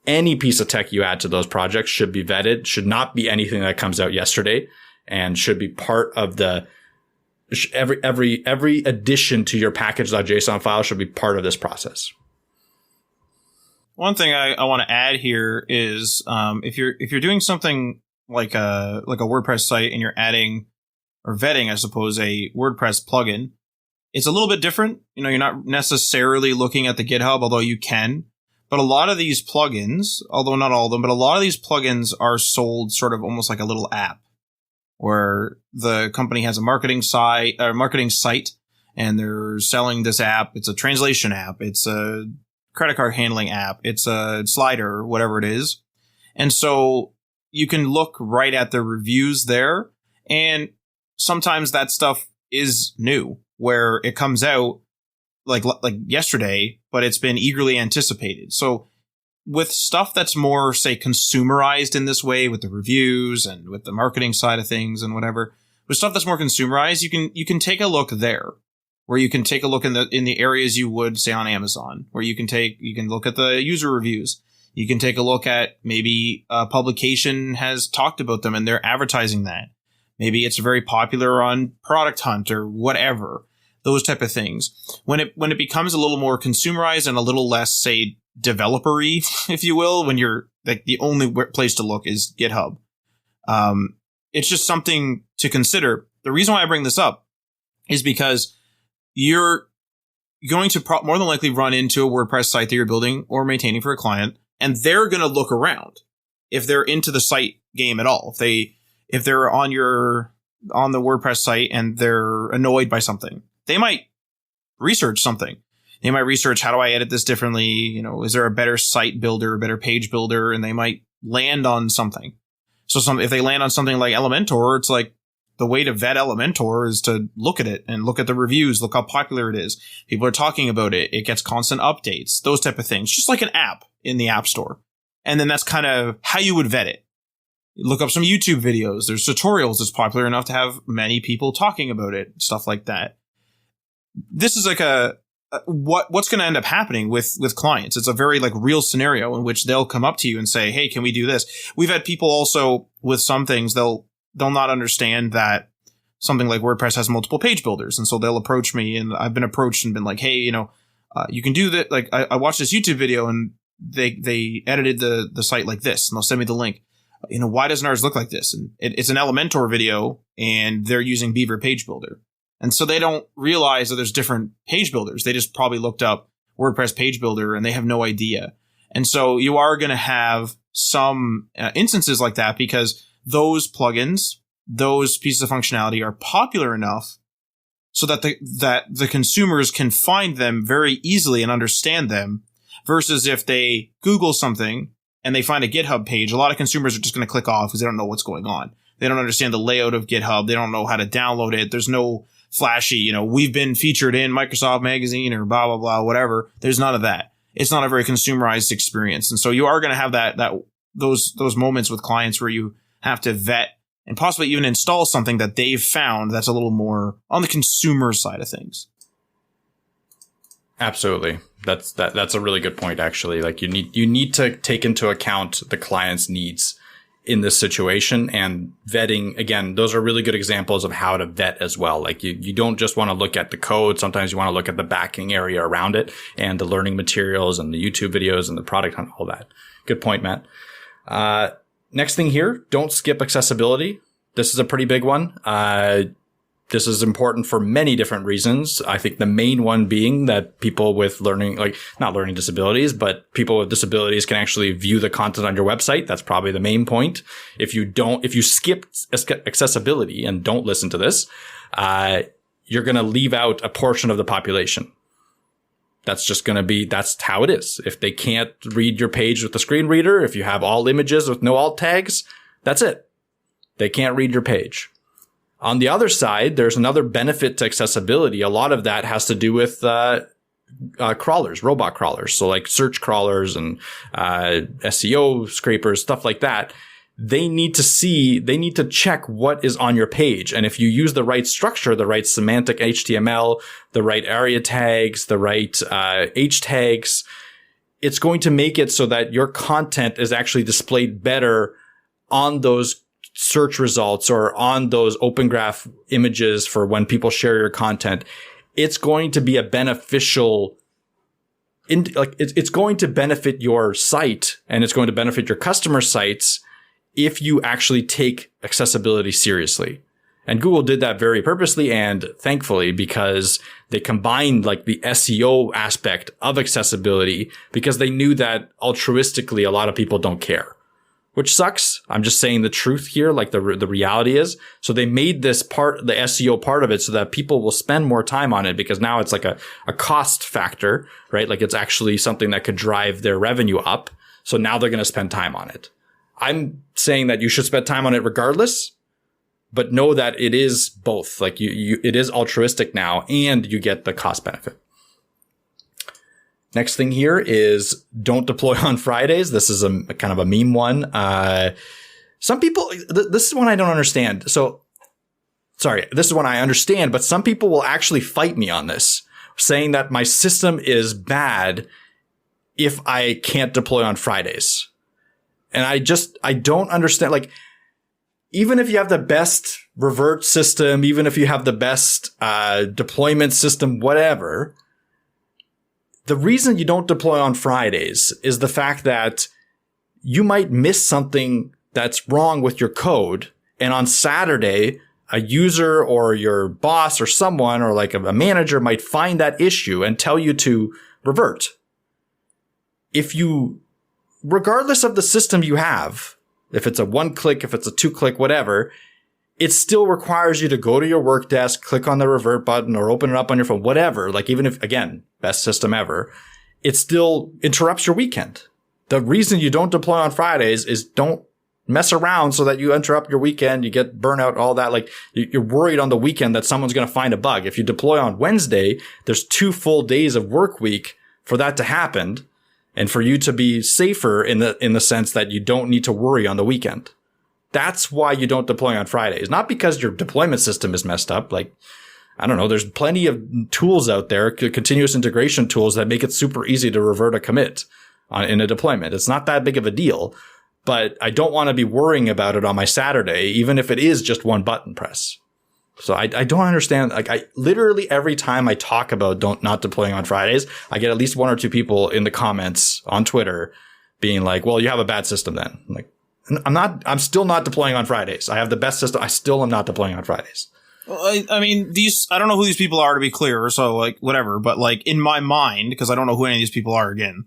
Any piece of tech you add to those projects should be vetted, should not be anything that comes out yesterday, and should be part of the every addition to your package.json file should be part of this process. One thing I want to add here is if you're doing something like a WordPress site and you're adding or vetting, I suppose, a WordPress plugin, it's a little bit different. You're not necessarily looking at the GitHub, although you can. But a lot of these plugins, although not all of them, but a lot of these plugins are sold sort of almost like a little app where the company has a marketing site, and they're selling this app. It's a translation app. It's a credit card handling app. It's a slider, whatever it is. And so you can look right at the reviews there. And sometimes that stuff is new, where it comes out like yesterday, but it's been eagerly anticipated. So with stuff that's more, say, consumerized in this way, with the reviews and with the marketing side of things and whatever, with stuff that's more consumerized, you can take a look there, where you can take a look in the areas you would say on Amazon, where you can look at the user reviews. You can take a look at maybe a publication has talked about them and they're advertising that. Maybe it's very popular on Product Hunt or whatever. Those type of things. When it becomes a little more consumerized and a little less, say, developer-y, if you will, when you're like the only place to look is GitHub. It's just something to consider. The reason why I bring this up is because you're going to more than likely run into a WordPress site that you're building or maintaining for a client, and they're going to look around if they're into the site game at all. If they're on the WordPress site and they're annoyed by something, they might research something. They might research, how do I edit this differently? You know, is there a better site builder, a better page builder? And they might land on something. So if they land on something like Elementor, it's like the way to vet Elementor is to look at it and look at the reviews, look how popular it is. People are talking about it. It gets constant updates, those type of things, just like an app in the App Store. And then that's kind of how you would vet it. You look up some YouTube videos. There's tutorials that's popular enough to have many people talking about it, stuff like that. This is like what's going to end up happening with clients. It's a very like real scenario in which they'll come up to you and say, hey, can we do this? We've had people also with some things, they'll not understand that something like WordPress has multiple page builders. And so they'll approach me, and I've been approached and been like, hey, you can do that. Like I watched this YouTube video and they edited the site like this, and they'll send me the link. Why doesn't ours look like this? And it's an Elementor video and they're using Beaver Page Builder. And so they don't realize that there's different page builders. They just probably looked up WordPress page builder and they have no idea. And so you are going to have some instances like that because those plugins, those pieces of functionality are popular enough so that the consumers can find them very easily and understand them, versus if they Google something and they find a GitHub page, a lot of consumers are just going to click off because they don't know what's going on. They don't understand the layout of GitHub. They don't know how to download it. There's no flashy, we've been featured in Microsoft Magazine or blah, blah, blah, whatever. There's none of that. It's not a very consumerized experience. And so you are going to have those moments with clients where you have to vet and possibly even install something that they've found that's a little more on the consumer side of things. Absolutely. That's a really good point, actually. Like you need to take into account the client's needs in this situation, and vetting, again, those are really good examples of how to vet as well. Like you don't just want to look at the code. Sometimes you want to look at the backing area around it and the learning materials and the YouTube videos and the product hunt, all that. Good point, Matt. Next thing here, don't skip accessibility. This is a pretty big one. This is important for many different reasons. I think the main one being that people with not learning disabilities, but people with disabilities can actually view the content on your website. That's probably the main point. If you skip accessibility and don't listen to this, you're going to leave out a portion of the population. That's how it is. If they can't read your page with a screen reader, if you have all images with no alt tags, that's it. They can't read your page. On the other side, there's another benefit to accessibility. A lot of that has to do with crawlers, robot crawlers. So like search crawlers and SEO scrapers, stuff like that. They need to check what is on your page. And if you use the right structure, the right semantic HTML, the right area tags, the right H tags, it's going to make it so that your content is actually displayed better on those search results or on those open graph images for when people share your content. It's going to be a beneficial, it's going to benefit your site, and it's going to benefit your customer sites if you actually take accessibility seriously. And Google did that very purposely and thankfully, because they combined like the SEO aspect of accessibility, because they knew that altruistically a lot of people don't care. Which sucks. I'm just saying the truth here, like the reality is. So they made this part, the SEO part of it, so that people will spend more time on it, because now it's like a cost factor, right? Like it's actually something that could drive their revenue up. So now they're going to spend time on it. I'm saying that you should spend time on it regardless, but know that it is both. Like it is altruistic now, and you get the cost benefit. Next thing here is don't deploy on Fridays. This is a kind of a meme one. Some people, this is one I don't understand. This is one I understand, but some people will actually fight me on this, saying that my system is bad if I can't deploy on Fridays. And I don't understand, like, even if you have the best revert system, even if you have the best deployment system, whatever, the reason you don't deploy on Fridays is the fact that you might miss something that's wrong with your code. And on Saturday, a user or your boss or someone or like a manager might find that issue and tell you to revert. If you, regardless of the system you have, if it's a 1-click, if it's a 2-click, whatever, it still requires you to go to your work desk, click on the revert button or open it up on your phone, whatever. Like even if, again, best system ever, it still interrupts your weekend. The reason you don't deploy on Fridays is don't mess around so that you interrupt your weekend, you get burnout, all that. Like you're worried on the weekend that someone's going to find a bug. If you deploy on Wednesday, there's 2 full days of work week for that to happen and for you to be safer in the sense that you don't need to worry on the weekend. That's why you don't deploy on Fridays. Not because your deployment system is messed up. Like, I don't know, there's plenty of tools out there, continuous integration tools that make it super easy to revert a commit in a deployment. It's not that big of a deal. But I don't want to be worrying about it on my Saturday, even if it is just one button press. So I don't understand. Like I literally every time I talk about not deploying on Fridays, I get at least 1 or 2 people in the comments on Twitter being like, well, you have a bad system then. I'm like, I'm still not deploying on Fridays. I have the best system. I still am not deploying on Fridays. Well, I mean, I don't know who these people are, to be clear. So like, whatever. But like in my mind, because I don't know who any of these people are again.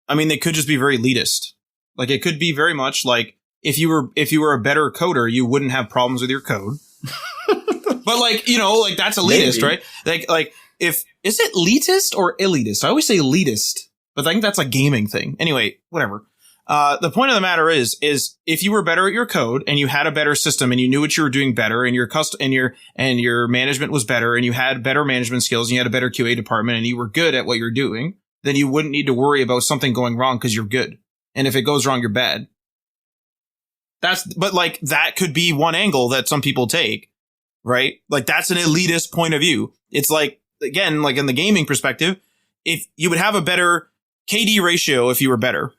I mean, they could just be very elitist. Like it could be very much like if you were a better coder, you wouldn't have problems with your code. But like, you know, like that's elitist, maybe. Right? Like is it elitist or elitist? I always say elitist, but I think that's a gaming thing. Anyway, whatever. The point of the matter is if you were better at your code and you had a better system and you knew what you were doing better and your management was better and you had better management skills and you had a better QA department and you were good at what you're doing, then you wouldn't need to worry about something going wrong because you're good. And if it goes wrong, you're bad. But like that could be one angle that some people take, right? Like that's an elitist point of view. It's like, again, like in the gaming perspective, if you would have a better KD ratio if you were better.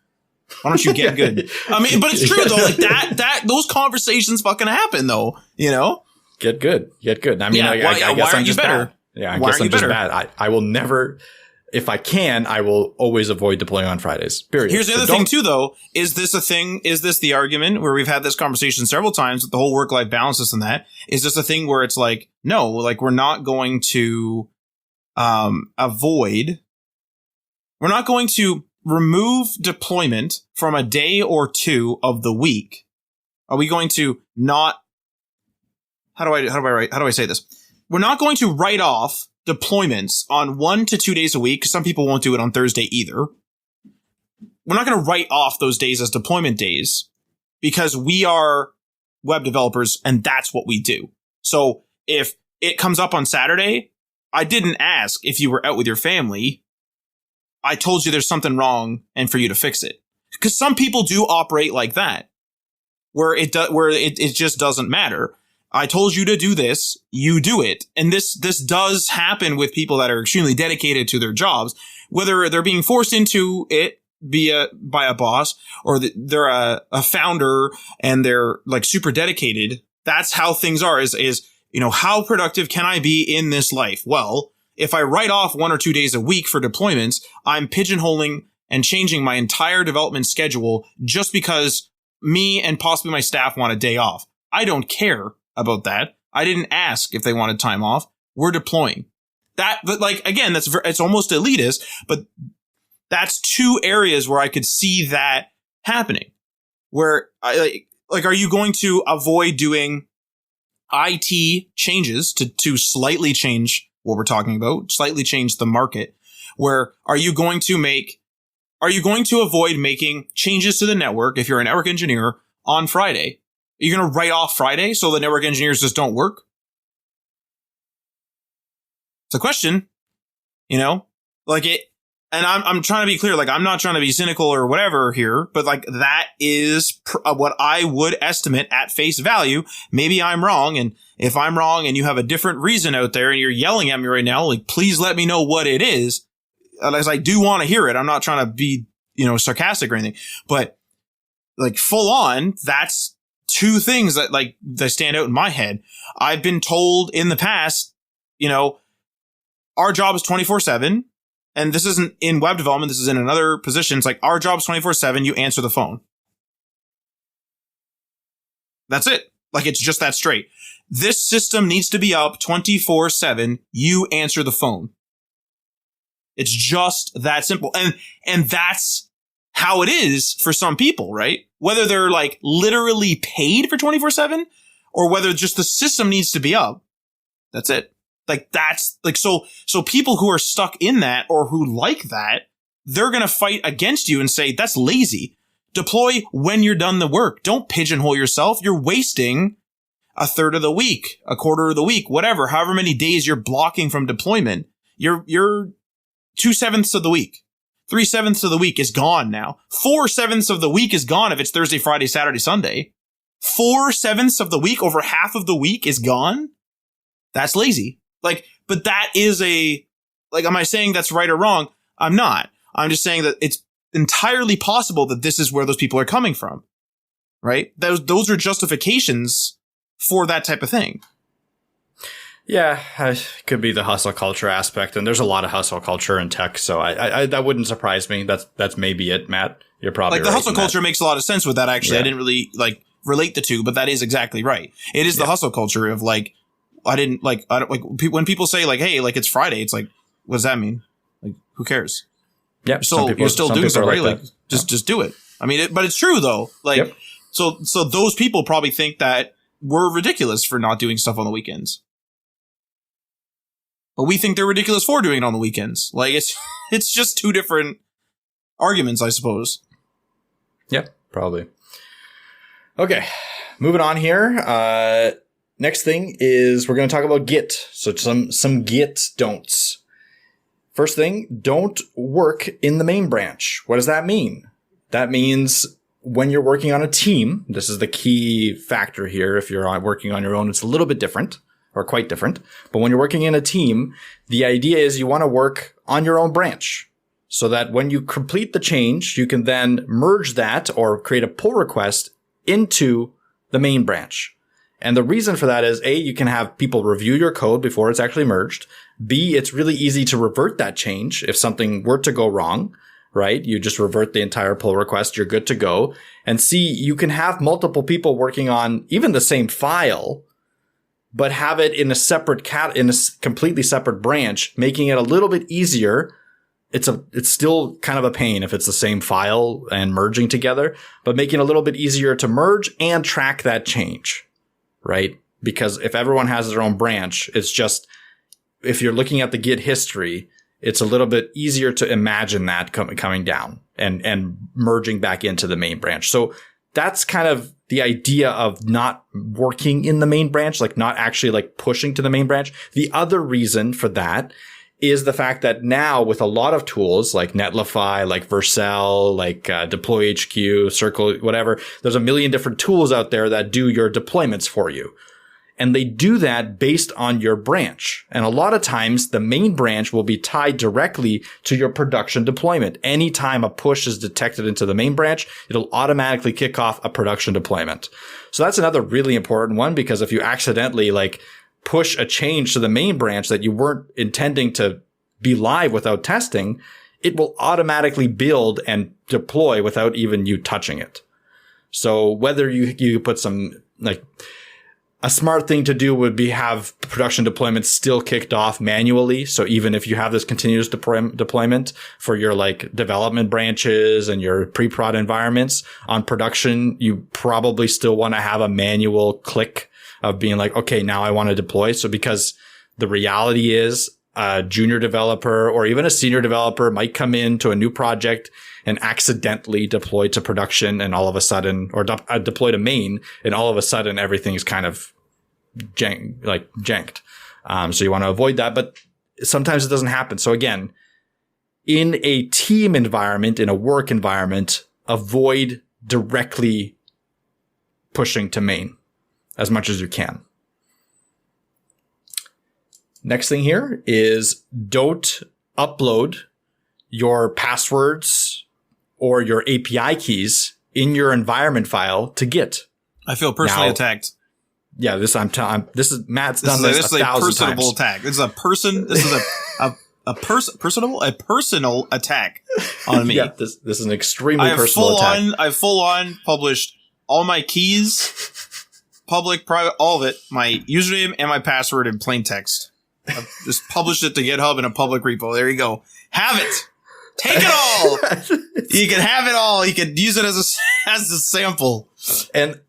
Why don't you get good? I mean, but it's true though. Like those conversations fucking happen though, you know? Get good. I mean, yeah, I guess I'm just better? bad. Yeah, I guess I'm just bad. I will never. If I can, I will always avoid deploying on Fridays. Period. Here's the other thing too, though. Is this a thing? Is this the argument where we've had this conversation several times with the whole work-life balance, this and that? Is this a thing where it's like, no, like we're not going to we're not going to remove deployment from a day or 2 of the week. Are we going to not? How do I say this? We're not going to write off deployments on 1 to 2 days a week, because some people won't do it on Thursday either. We're not going to write off those days as deployment days because we are web developers and that's what we do. So if it comes up on Saturday, I didn't ask if you were out with your family. I told you there's something wrong and for you to fix it. Because some people do operate like that, where it just doesn't matter. I told you to do this, you do it. And this does happen with people that are extremely dedicated to their jobs, whether they're being forced into it by a boss or they're a founder and they're like super dedicated. That's how things are is, you know, how productive can I be in this life? Well, if I write off 1 or 2 days a week for deployments, I'm pigeonholing and changing my entire development schedule just because me and possibly my staff want a day off. I don't care about that. I didn't ask if they wanted time off. We're deploying that. But like, again, it's almost elitist, but that's 2 areas where I could see that happening where are you going to avoid doing IT changes to slightly change what we're talking about, slightly change the market? Where are you going to avoid making changes to the network if you're a network engineer on Friday? Are you going to write off Friday so the network engineers just don't work? It's a question, you know, like it. And I'm trying to be clear, like I'm not trying to be cynical or whatever here, but like that is what I would estimate at face value. Maybe I'm wrong. And if I'm wrong and you have a different reason out there and you're yelling at me right now, like please let me know what it is. as I do want to hear it. I'm not trying to be, sarcastic or anything, but like full on, that's two things that stand out in my head. I've been told in the past, our job is 24/7. And this isn't in web development. This is in another position. It's like our job is 24/7. You answer the phone. That's it. Like, it's just that straight. This system needs to be up 24/7. You answer the phone. It's just that simple. And that's how it is for some people, right? Whether they're like literally paid for 24/7 or whether just the system needs to be up. That's it. Like, that's like, so people who are stuck in that or who like that, they're going to fight against you and say, that's lazy. Deploy when you're done the work. Don't pigeonhole yourself. You're wasting a third of the week, a quarter of the week, whatever, however many days you're blocking from deployment. You're 2/7 of the week. 3/7 of the week is gone now. 4/7 of the week is gone if it's Thursday, Friday, Saturday, Sunday. 4/7 of the week, over half of the week is gone. That's lazy. Like, but that is am I saying that's right or wrong? I'm not. I'm just saying that it's entirely possible that this is where those people are coming from, right? Those are justifications for that type of thing. Yeah, it could be the hustle culture aspect, and there's a lot of hustle culture in tech, so I that wouldn't surprise me. That's maybe it, Matt. You're probably like the right hustle culture makes a lot of sense with that. Actually, I didn't really relate the two, but that is exactly right. It is the hustle culture of like. I don't like when people say like, hey, like it's Friday. It's like, what does that mean? Like, who cares? Yeah. You're still doing something, right? Like just do it. I mean, but it's true though. Like, so those people probably think that we're ridiculous for not doing stuff on the weekends. But we think they're ridiculous for doing it on the weekends. Like, it's just two different arguments, I suppose. Yeah, probably. Okay. Moving on here. Next thing is we're going to talk about Git. So some Git don'ts. First thing, don't work in the main branch. What does that mean? That means when you're working on a team, this is the key factor here. If you're working on your own, it's a little bit different or quite different. But when you're working in a team, the idea is you want to work on your own branch so that when you complete the change, you can then merge that or create a pull request into the main branch. And the reason for that is A, you can have people review your code before it's actually merged. B, it's really easy to revert that change if something were to go wrong, right? You just revert the entire pull request. You're good to go. And C, you can have multiple people working on even the same file, but have it in a separate in a completely separate branch, making it a little bit easier. It's still kind of a pain if it's the same file and merging together, but making it a little bit easier to merge and track that change. Right? Because if everyone has their own branch, it's just, if you're looking at the Git history, it's a little bit easier to imagine that coming down and merging back into the main branch. So that's kind of the idea of not working in the main branch, like not actually like pushing to the main branch. The other reason for that is the fact that now with a lot of tools like Netlify, like Vercel, like Deploy HQ, Circle, whatever, there's a million different tools out there that do your deployments for you. And they do that based on your branch. And a lot of times the main branch will be tied directly to your production deployment. Anytime a push is detected into the main branch, it'll automatically kick off a production deployment. So that's another really important one, because if you accidentally push a change to the main branch that you weren't intending to be live without testing, it will automatically build and deploy without even you touching it. So whether you put some, a smart thing to do would be have production deployments still kicked off manually. So even if you have this continuous deployment for your development branches and your pre-prod environments on production, you probably still want to have a manual click of being like, okay, now I want to deploy. So because the reality is a junior developer or even a senior developer might come into a new project and accidentally deploy to production and all of a sudden, or deploy to main, and all of a sudden everything's kind of janked. So you want to avoid that, but sometimes it doesn't happen. So again, in a team environment, in a work environment, avoid directly pushing to main as much as you can. Next thing here is don't upload your passwords or your API keys in your environment file to Git. I feel personally attacked. Yeah, this is Matt's done this a thousand times. Attack. This is a person. This is a personal attack on me. Yeah, this is an extremely personal attack. I've full on published all my keys, public, private, all of it, my username and my password in plain text. I've just published it to GitHub in a public repo. There you go. Have it. Take it all. You can have it all. You can use it as a sample. And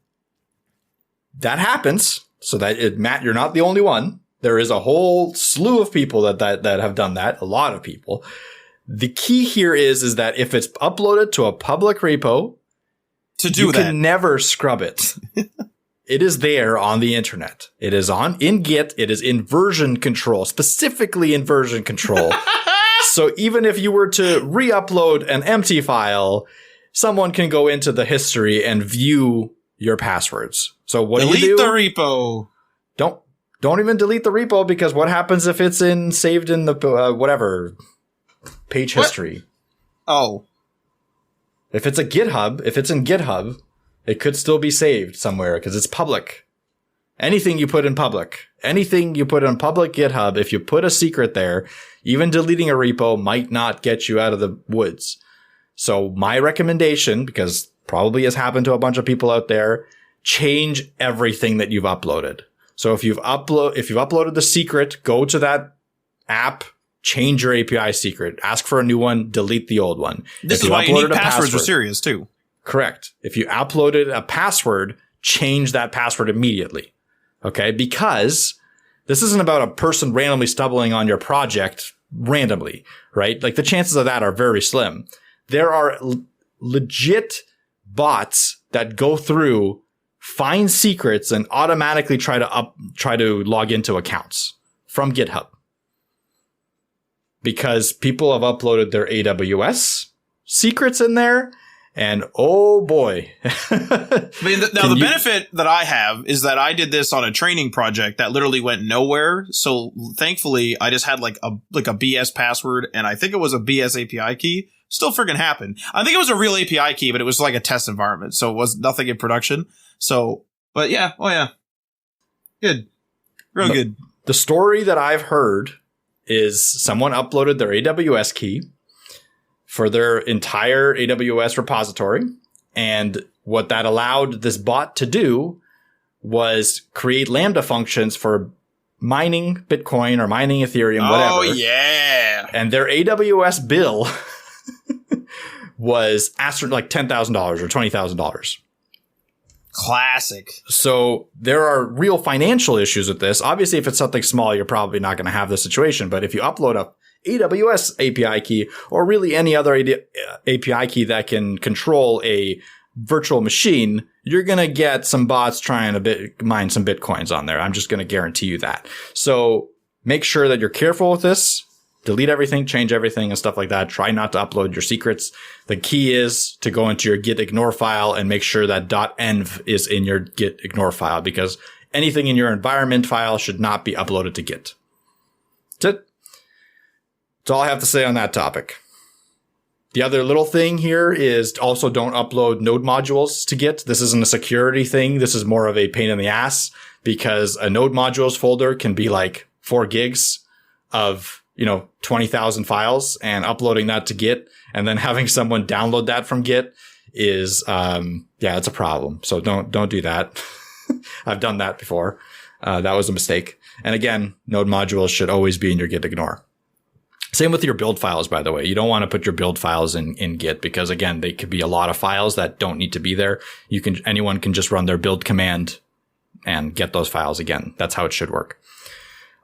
that happens. So that Matt, you're not the only one. There is a whole slew of people that have done that. A lot of people. The key here is that if it's uploaded to a public repo, you can never scrub it. It is there on the internet. It is in Git. It is in version control, specifically in version control. So even if you were to re-upload an empty file, someone can go into the history and view your passwords. So what do you do? Delete the repo. Don't even delete the repo, because what happens if it's saved in the page history? Oh. If it's in GitHub, it could still be saved somewhere because it's public. Anything you put in public GitHub, if you put a secret there, even deleting a repo might not get you out of the woods. So my recommendation, because probably has happened to a bunch of people out there, change everything that you've uploaded. So if you've uploaded the secret, go to that app, change your API secret, ask for a new one, delete the old one. This is why unique passwords are serious too. Correct. If you uploaded a password, change that password immediately. Okay? Because this isn't about a person randomly stumbling on your project randomly, right? Like the chances of that are very slim. There are legit bots that go through, find secrets, and automatically try to log into accounts from GitHub. Because people have uploaded their AWS secrets in there, and oh boy. The benefit that I have is that I did this on a training project that literally went nowhere. So thankfully, I just had like a BS password, and I think it was a BS API key. Still friggin' happened. I think it was a real API key, but it was like a test environment, so it was nothing in production. So, but yeah, good, good. The story that I've heard is someone uploaded their AWS key for their entire AWS repository. And what that allowed this bot to do was create Lambda functions for mining Bitcoin or mining Ethereum, whatever. Oh, yeah. And their AWS bill was like $10,000 or $20,000. Classic. So there are real financial issues with this. Obviously, if it's something small, you're probably not going to have this situation. But if you upload a AWS API key or really any other API key that can control a virtual machine, you're going to get some bots trying to mine some Bitcoins on there. I'm just going to guarantee you that. So make sure that you're careful with this. Delete everything, change everything, and stuff like that. Try not to upload your secrets. The key is to go into your git ignore file and make sure that .env is in your git ignore file, because anything in your environment file should not be uploaded to Git. That's it. That's all I have to say on that topic. The other little thing here is also don't upload node modules to Git. This isn't a security thing. This is more of a pain in the ass, because a node modules folder can be like 4 gigs of 20,000 files, and uploading that to Git and then having someone download that from Git is, it's a problem. So don't do that. I've done that before. That was a mistake. And again, node modules should always be in your git ignore. Same with your build files, by the way. You don't want to put your build files in Git, because again, they could be a lot of files that don't need to be there. Anyone can just run their build command and get those files again. That's how it should work.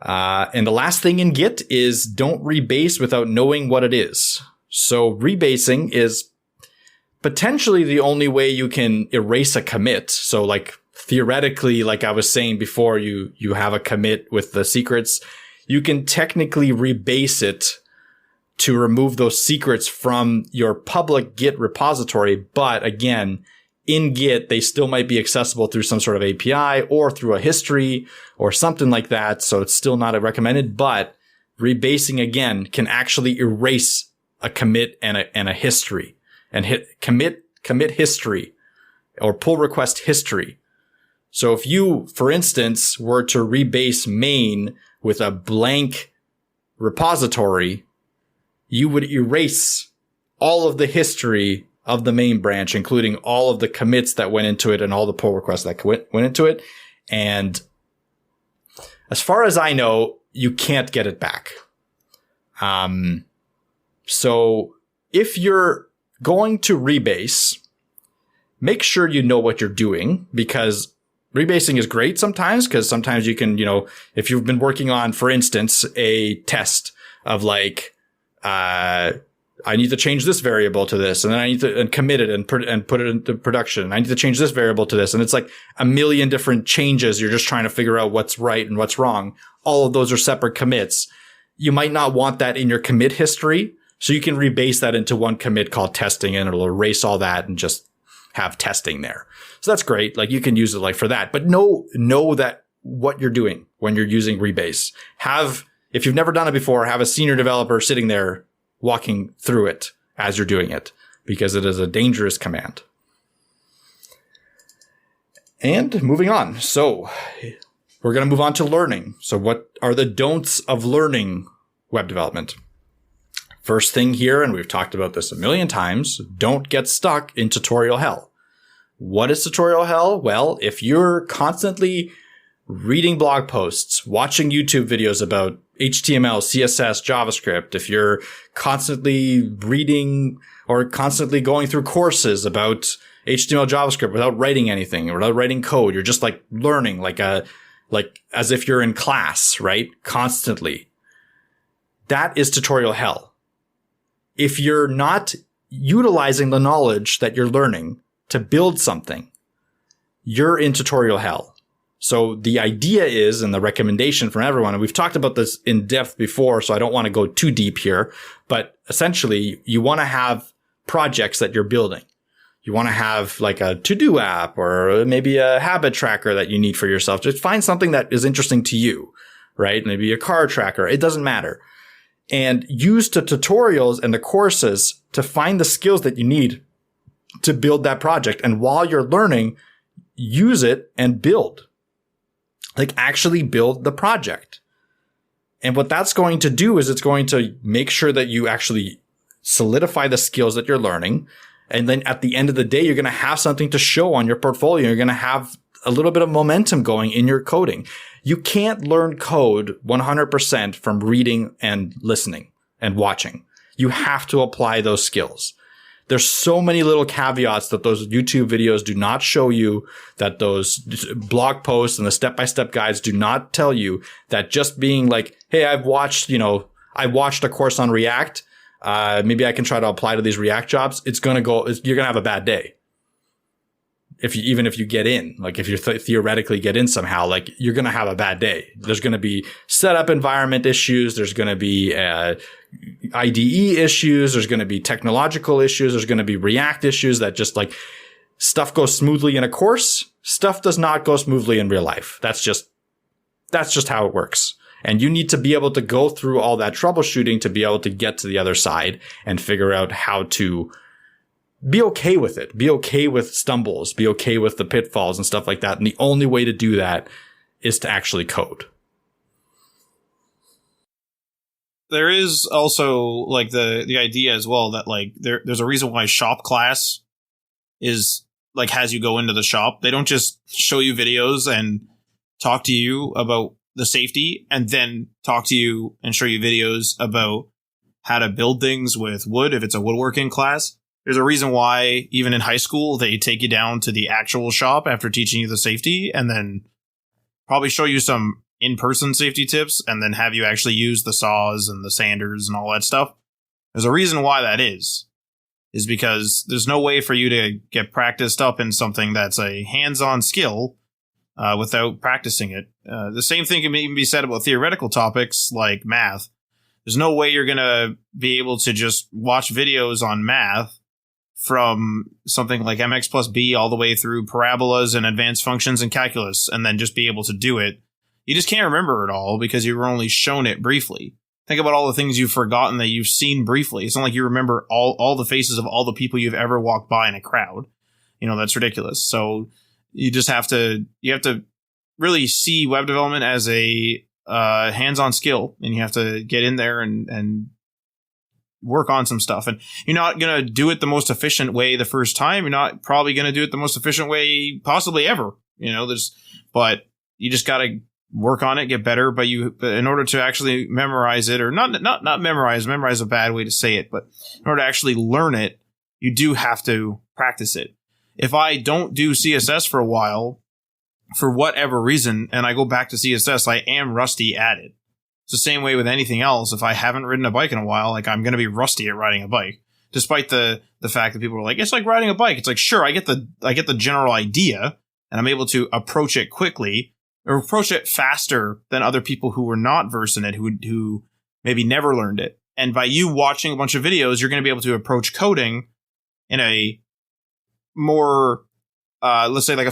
And the last thing in Git is don't rebase without knowing what it is. So rebasing is potentially the only way you can erase a commit. So like theoretically, like I was saying before, you have a commit with the secrets. You can technically rebase it to remove those secrets from your public Git repository. But again, in Git, they still might be accessible through some sort of API or through a history or something like that. So it's still not recommended, but rebasing again can actually erase a commit and a history, and commit history or pull request history. So if you, for instance, were to rebase main with a blank repository, you would erase all of the history of the main branch, including all of the commits that went into it and all the pull requests that went into it. And as far as I know, you can't get it back. So if you're going to rebase, make sure you know what you're doing, because rebasing is great sometimes, because sometimes you can, if you've been working on, for instance, a test of like, I need to change this variable to this, and then I need to commit it and put it into production. And I need to change this variable to this. And it's like a million different changes. You're just trying to figure out what's right and what's wrong. All of those are separate commits. You might not want that in your commit history. So you can rebase that into one commit called testing, and it'll erase all that and just have testing there. So that's great. Like you can use it like for that, but know that what you're doing when you're using rebase. If you've never done it before, have a senior developer sitting there walking through it as you're doing it, because it is a dangerous command. And moving on. So we're going to move on to learning. So what are the don'ts of learning web development? First thing here, and we've talked about this a million times, don't get stuck in tutorial hell. What is tutorial hell? Well, if you're constantly reading blog posts, watching YouTube videos about HTML, CSS, JavaScript, if you're constantly reading or constantly going through courses about HTML, JavaScript without writing anything, without writing code, you're just like learning like as if you're in class, right? Constantly. That is tutorial hell. If you're not utilizing the knowledge that you're learning to build something, you're in tutorial hell. So the idea is, and the recommendation from everyone, and we've talked about this in depth before, so I don't want to go too deep here, but essentially you want to have projects that you're building. You want to have like a to-do app or maybe a habit tracker that you need for yourself. Just find something that is interesting to you, right? Maybe a car tracker. It doesn't matter. And use the tutorials and the courses to find the skills that you need to build that project. And while you're learning, use it and build. Like actually build the project. And what that's going to do is it's going to make sure that you actually solidify the skills that you're learning. And then at the end of the day, you're going to have something to show on your portfolio. You're going to have a little bit of momentum going in your coding. You can't learn code 100% from reading and listening and watching. You have to apply those skills. There's so many little caveats that those YouTube videos do not show you, that those blog posts and the step-by-step guides do not tell you, that just being like, hey, I watched a course on React. Maybe I can try to apply to these React jobs. You're going to have a bad day. Even if you get in, like if you theoretically get in somehow, like you're going to have a bad day. There's going to be setup environment issues. There's going to be IDE issues. There's going to be technological issues. There's going to be React issues that just like stuff goes smoothly in a course. Stuff does not go smoothly in real life. That's just how it works. And you need to be able to go through all that troubleshooting to be able to get to the other side and figure out how to be okay with it. Be okay with stumbles. Be okay with the pitfalls and stuff like that. And the only way to do that is to actually code. There is also like the idea as well that like there's a reason why shop class is like has you go into the shop. They don't just show you videos and talk to you about the safety and then talk to you and show you videos about how to build things with wood if it's a woodworking class. There's a reason why even in high school they take you down to the actual shop after teaching you the safety and then probably show you some in-person safety tips and then have you actually use the saws and the sanders and all that stuff. There's a reason why that is because there's no way for you to get practiced up in something that's a hands-on skill without practicing it. The same thing can even be said about theoretical topics like math. There's no way you're going to be able to just watch videos on math from something like MX plus B all the way through parabolas and advanced functions and calculus and then just be able to do it. You just can't remember it all because you were only shown it briefly. Think about all the things you've forgotten that you've seen briefly. It's not like you remember all the faces of all the people you've ever walked by in a crowd. That's ridiculous. So you just have to really see web development as a hands-on skill, and you have to get in there and work on some stuff. And you're not going to do it the most efficient way the first time. You're not probably going to do it the most efficient way possibly ever. But you just got to work on it, get better. But in order to actually memorize it, or not memorize is a bad way to say it, but in order to actually learn it, you do have to practice it. If I don't do CSS for a while, for whatever reason, and I go back to CSS, I am rusty at it. It's the same way with anything else. If I haven't ridden a bike in a while, like, I'm going to be rusty at riding a bike, despite the fact that people are like, it's like riding a bike. It's like, sure, I get the general idea, and I'm able to approach it quickly, or approach it faster than other people who were not versed in it, who maybe never learned it. And by you watching a bunch of videos, you're going to be able to approach coding in a more, let's say, like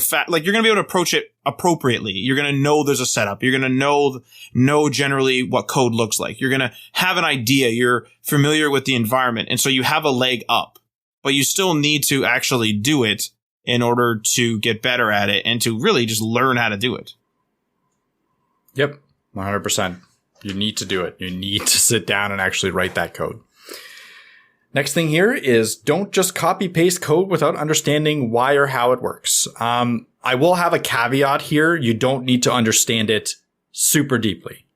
you're going to be able to approach it appropriately. You're going to know there's a setup. You're going to know generally what code looks like. You're going to have an idea. You're familiar with the environment. And so you have a leg up, but you still need to actually do it in order to get better at it and to really just learn how to do it. Yep, 100%. You need to do it. You need to sit down and actually write that code. Next thing here is don't just copy paste code without understanding why or how it works. I will have a caveat here. You don't need to understand it super deeply.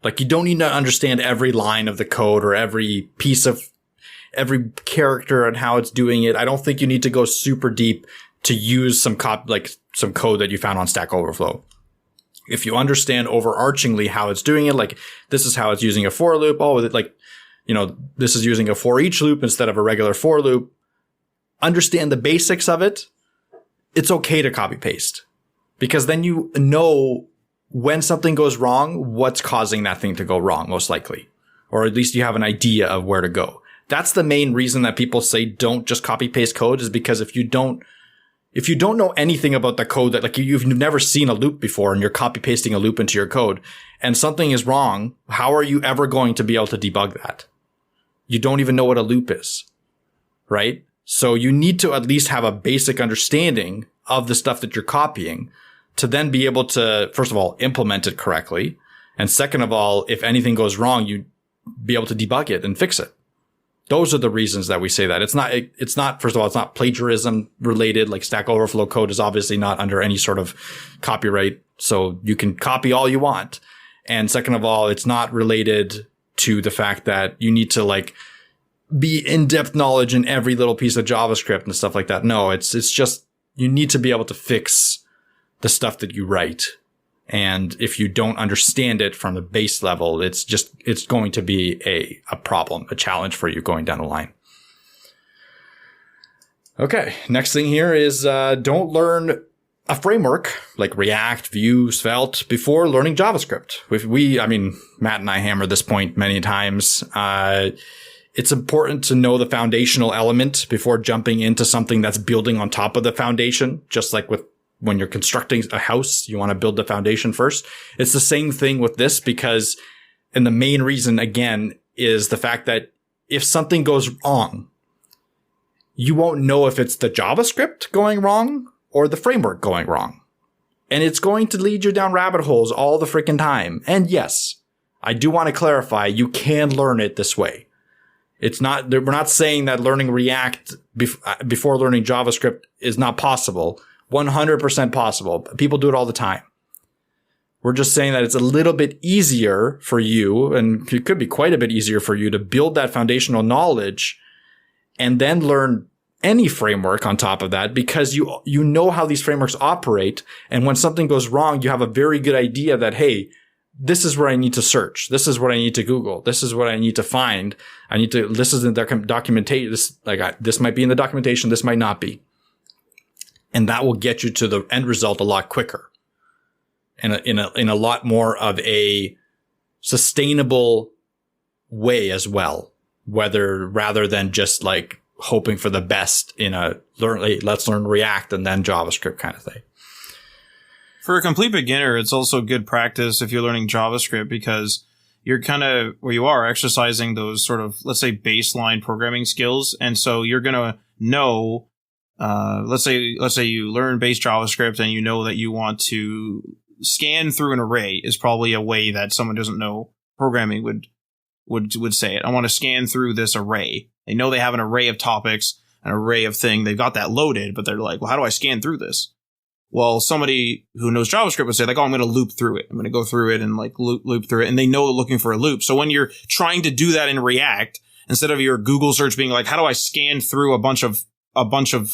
Like, you don't need to understand every line of the code or every piece of every character and how it's doing it. I don't think you need to go super deep to use some code that you found on Stack Overflow. If you understand overarchingly how it's doing it, like, this is how it's using a for loop. This is using a for each loop instead of a regular for loop. Understand the basics of it. It's okay to copy paste, because then you know when something goes wrong, what's causing that thing to go wrong, most likely, or at least you have an idea of where to go. That's the main reason that people say don't just copy paste code, is because if you don't know anything about the code, that, like, you've never seen a loop before and you're copy pasting a loop into your code and something is wrong, how are you ever going to be able to debug that? You don't even know what a loop is, right? So you need to at least have a basic understanding of the stuff that you're copying to then be able to, first of all, implement it correctly. And second of all, if anything goes wrong, you be able to debug it and fix it. Those are the reasons that we say that. It's not, first of all, it's not plagiarism related. Like, Stack Overflow code is obviously not under any sort of copyright. So you can copy all you want. And second of all, it's not related to the fact that you need to, like, be in-depth knowledge in every little piece of JavaScript and stuff like that. No, it's just, you need to be able to fix the stuff that you write. And if you don't understand it from the base level, it's going to be a problem, a challenge for you going down the line. Okay. Next thing here is, don't learn a framework like React, Vue, Svelte before learning JavaScript. Matt and I hammered this point many times. It's important to know the foundational element before jumping into something that's building on top of the foundation, just like when you're constructing a house, you want to build the foundation first. It's the same thing with this, and the main reason, again, is the fact that if something goes wrong, you won't know if it's the JavaScript going wrong or the framework going wrong. And it's going to lead you down rabbit holes all the freaking time. And yes, I do want to clarify, you can learn it this way. We're not saying that learning React before learning JavaScript is not possible. 100% possible. People do it all the time. We're just saying that it's a little bit easier for you, and it could be quite a bit easier for you to build that foundational knowledge and then learn any framework on top of that, because you know how these frameworks operate. And when something goes wrong, you have a very good idea that, hey, this is where I need to search. This is what I need to Google. This is what I need to find. This is in the documentation. This might be in the documentation. This might not be. And that will get you to the end result a lot quicker, and in a lot more of a sustainable way as well. Rather than just like hoping for the best in let's learn React and then JavaScript kind of thing. For a complete beginner, it's also good practice if you're learning JavaScript, because you're kind of where you are exercising those sort of, let's say, baseline programming skills. And so you're going to know, let's say you learn base JavaScript and you know that you want to scan through an array is probably a way that someone doesn't know programming would say it. I want to scan through this array. They know they have an array of topics, an array of thing. They've got that loaded, but they're like, well, how do I scan through this? Well, somebody who knows JavaScript would say like, oh, I'm going to loop through it. I'm going to go through it and like loop through it. And they know they're looking for a loop. So when you're trying to do that in React, instead of your Google search being like, how do I scan through a bunch of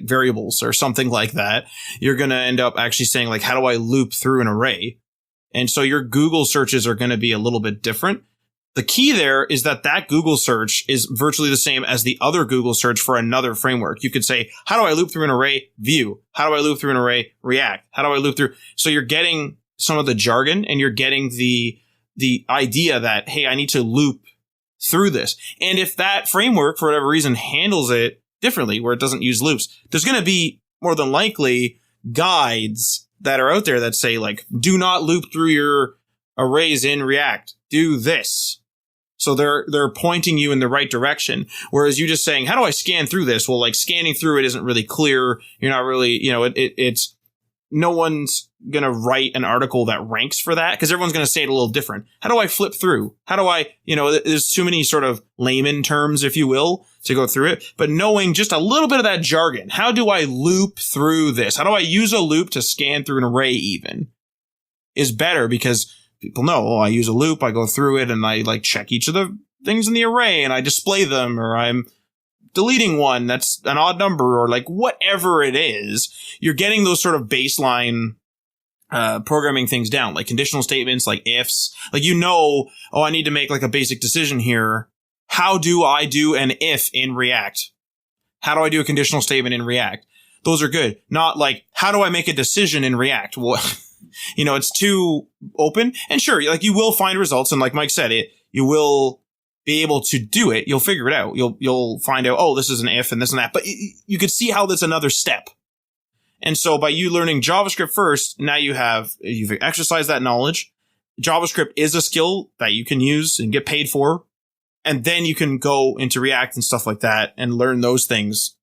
variables or something like that, you're going to end up actually saying like, how do I loop through an array? And so your Google searches are going to be a little bit different. The key there is that Google search is virtually the same as the other Google search for another framework. You could say, how do I loop through an array? Vue. How do I loop through an array? React. How do I loop through? So you're getting some of the jargon and you're getting the idea that, hey, I need to loop through this. And if that framework, for whatever reason, handles it differently, where it doesn't use loops, there's going to be more than likely guides that are out there that say like, do not loop through your arrays in React. Do this. So they're pointing you in the right direction. Whereas you just saying, how do I scan through this? Well, like scanning through it isn't really clear. You're not really, it's no one's going to write an article that ranks for that because everyone's going to say it a little different. How do I flip through? How do I, there's too many sort of layman terms, if you will, to go through it. But knowing just a little bit of that jargon, how do I loop through this? How do I use a loop to scan through an array even is better because people know, I use a loop, I go through it, and I like check each of the things in the array, and I display them, or I'm deleting one that's an odd number, or like whatever it is. You're getting those sort of baseline programming things down, like conditional statements, like ifs. Like I need to make like a basic decision here. How do I do an if in React? How do I do a conditional statement in React? Those are good. Not like, how do I make a decision in React? What? It's too open. And sure, like you will find results. And like Mike said, you will be able to do it. You'll figure it out. You'll find out, oh, this is an if and this and that. But you could see how that's another step. And so by you learning JavaScript first, now you've exercised that knowledge. JavaScript is a skill that you can use and get paid for. And then you can go into React and stuff like that and learn those things.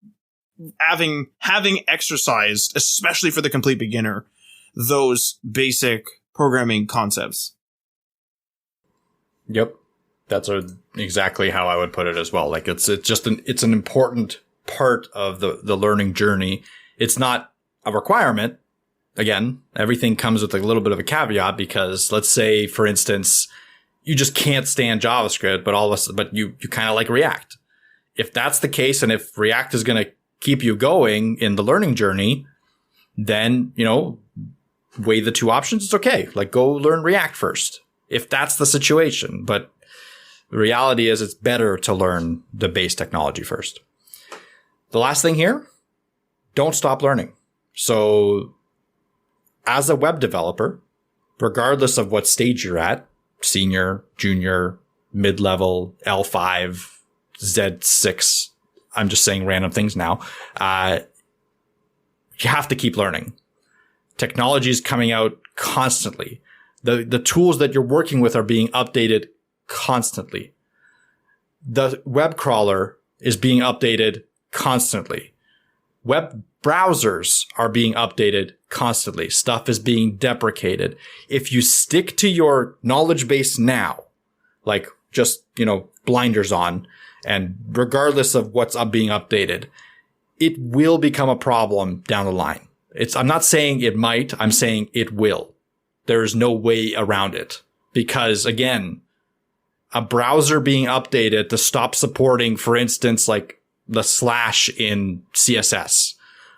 Having exercised, especially for the complete beginner, those basic programming concepts. Yep. That's exactly how I would put it as well. Like it's an important part of the learning journey. It's not a requirement. Again, everything comes with a little bit of a caveat because let's say, for instance, you just can't stand JavaScript, but you kind of like React. If that's the case, and if React is going to keep you going in the learning journey, then, weigh the two options. It's okay. Like go learn React first if that's the situation. But the reality is it's better to learn the base technology first. The last thing here, don't stop learning. So as a web developer, regardless of what stage you're at, senior, junior, mid-level, L5, Z6, I'm just saying random things now. You have to keep learning. Technology is coming out constantly. The tools that you're working with are being updated constantly. The web crawler is being updated constantly. Web browsers are being updated constantly. Stuff is being deprecated. If you stick to your knowledge base now, like just, blinders on, and regardless of what's being updated, it will become a problem down the line. I'm not saying it might, I'm saying it will. There is no way around it. Because again, a browser being updated to stop supporting, for instance, like the slash in CSS,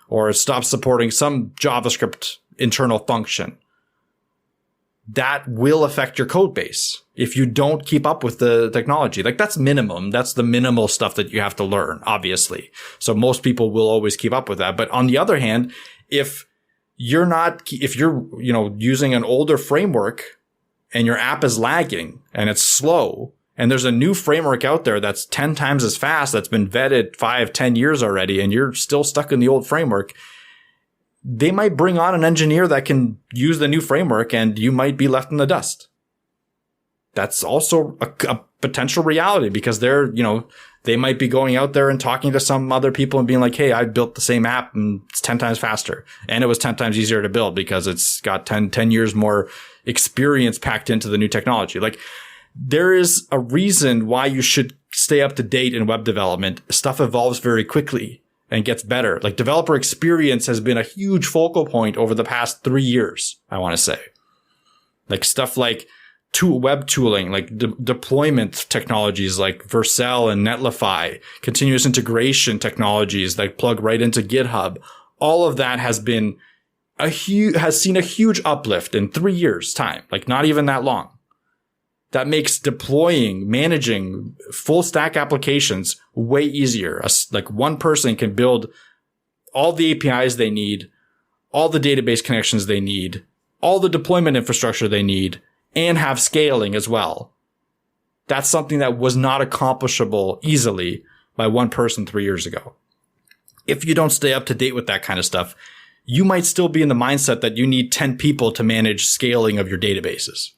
or stop supporting some JavaScript internal function, that will affect your code base if you don't keep up with the technology. Like that's minimum. That's the minimal stuff that you have to learn, obviously. So most people will always keep up with that. But on the other hand, if you're using an older framework and your app is lagging and it's slow, and there's a new framework out there that's 10 times as fast, that's been vetted 5-10 years already, and you're still stuck in the old framework, they might bring on an engineer that can use the new framework and you might be left in the dust. that's also a potential reality, because they're, they might be going out there and talking to some other people and being like, hey, I built the same app and it's 10 times faster. And it was 10 times easier to build because it's got 10 years more experience packed into the new technology. Like, there is a reason why you should stay up to date in web development. Stuff evolves very quickly and gets better. Like, developer experience has been a huge focal point over the past 3 years, I want to say. Like, stuff like web tooling, like deployment technologies like Vercel and Netlify, continuous integration technologies that plug right into GitHub. All of that has been has seen a huge uplift in 3 years' time, like not even that long. That makes deploying, managing full stack applications way easier. Like, one person can build all the APIs they need, all the database connections they need, all the deployment infrastructure they need, and have scaling as well. That's something that was not accomplishable easily by one person 3 years ago. If you don't stay up to date with that kind of stuff, you might still be in the mindset that you need 10 people to manage scaling of your databases.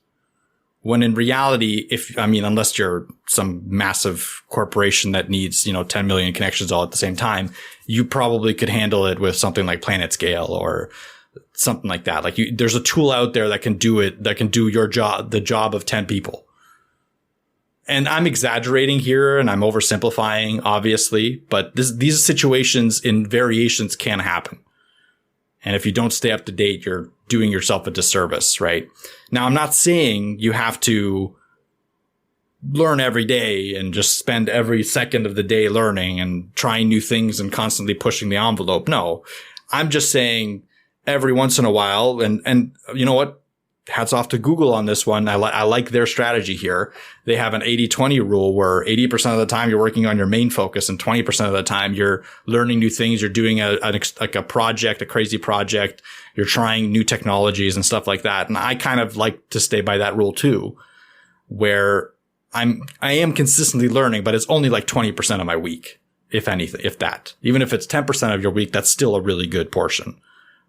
When in reality, unless you're some massive corporation that needs, 10 million connections all at the same time, you probably could handle it with something like PlanetScale or something like that. Like, there's a tool out there that can do it, that can do your job, the job of 10 people. And I'm exaggerating here and I'm oversimplifying, obviously, but these situations in variations can happen. And if you don't stay up to date, you're doing yourself a disservice, right? Now, I'm not saying you have to learn every day and just spend every second of the day learning and trying new things and constantly pushing the envelope. No, I'm just saying every once in a while, and you know what? Hats off to Google on this one. I like their strategy here. They have an 80-20 rule where 80% of the time you're working on your main focus and 20% of the time you're learning new things. You're doing a project, a crazy project. You're trying new technologies and stuff like that. And I kind of like to stay by that rule too, where I am consistently learning, but it's only like 20% of my week, if anything, if that. Even if it's 10% of your week, that's still a really good portion.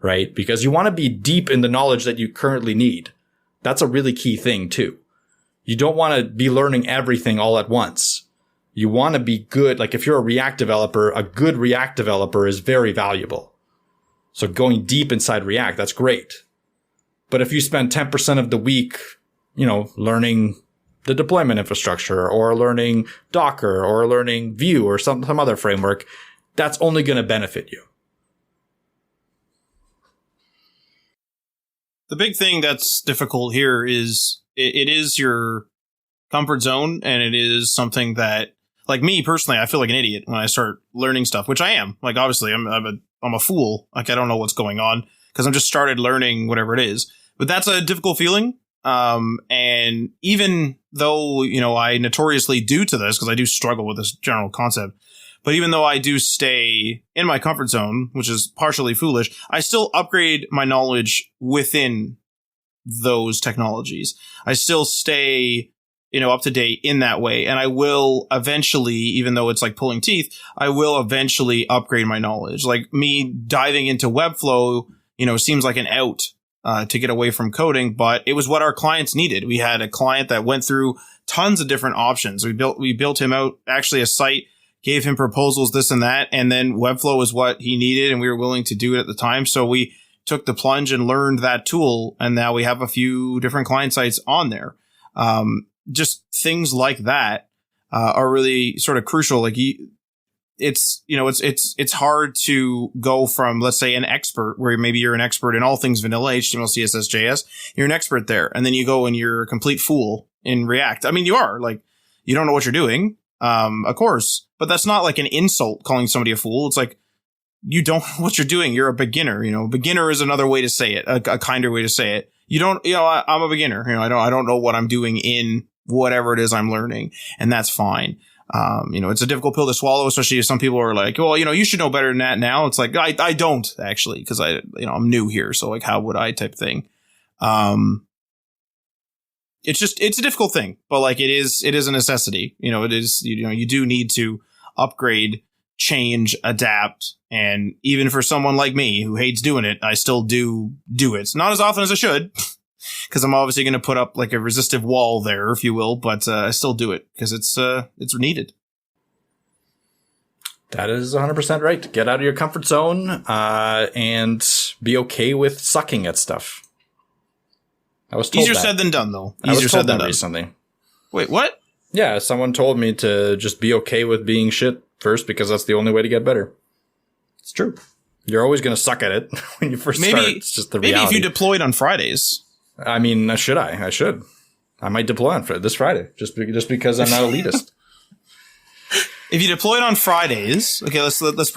Right? Because you want to be deep in the knowledge that you currently need. That's a really key thing too. You don't want to be learning everything all at once. You want to be good. Like, if you're a React developer, a good React developer is very valuable. So going deep inside React, that's great. But if you spend 10% of the week, learning the deployment infrastructure or learning Docker or learning Vue or some other framework, that's only going to benefit you. The big thing that's difficult here is it is your comfort zone, and it is something that, like me personally, I feel like an idiot when I start learning stuff, which I am. Like, obviously, I'm a fool. Like, I don't know what's going on because I'm just started learning whatever it is. But that's a difficult feeling. And even though, I notoriously do to this because I do struggle with this general concept. But even though I do stay in my comfort zone, which is partially foolish, I still upgrade my knowledge within those technologies. I still stay, up to date in that way. And I will eventually, even though it's like pulling teeth, I will eventually upgrade my knowledge. Like, me diving into Webflow, seems like an out to get away from coding, but it was what our clients needed. We had a client that went through tons of different options. We built him out actually a site, gave him proposals, this and that, and then Webflow was what he needed, and we were willing to do it at the time. So we took the plunge and learned that tool, and now we have a few different client sites on there. Just things like that are really sort of crucial. Like, it's hard to go from, let's say, an expert where maybe you're an expert in all things vanilla, HTML, CSS, JS. You're an expert there, and then you go and you're a complete fool in React. I mean, you are, like, you don't know what you're doing. Of course, but that's not like an insult calling somebody a fool. It's like, you don't know what you're doing. You're a beginner. Beginner is another way to say it, a kinder way to say it. You don't, I'm a beginner. I don't know what I'm doing in whatever it is I'm learning, and that's fine. It's a difficult pill to swallow, especially if some people are like, well, you should know better than that now. It's like, I don't actually, because I'm new here. So, like, how would I type thing? It's a difficult thing, but like, it is a necessity. It is, you do need to upgrade, change, adapt. And even for someone like me who hates doing it, I still do it. Not as often as I should, because I'm obviously going to put up like a resistive wall there, if you will, but I still do it because it's needed. That is 100% right. Get out of your comfort zone and be okay with sucking at stuff. I was told Easier that. said than done, though. I was Easier told said than that done. recently. Wait, what? Yeah, someone told me to just be okay with being shit first because that's the only way to get better. It's true. You're always going to suck at it when you first start. It's just the reality. Maybe if you deployed on Fridays. I mean, should I? I should. I might deploy on this Friday just because I'm not elitist. If you deployed on Fridays, okay, let's this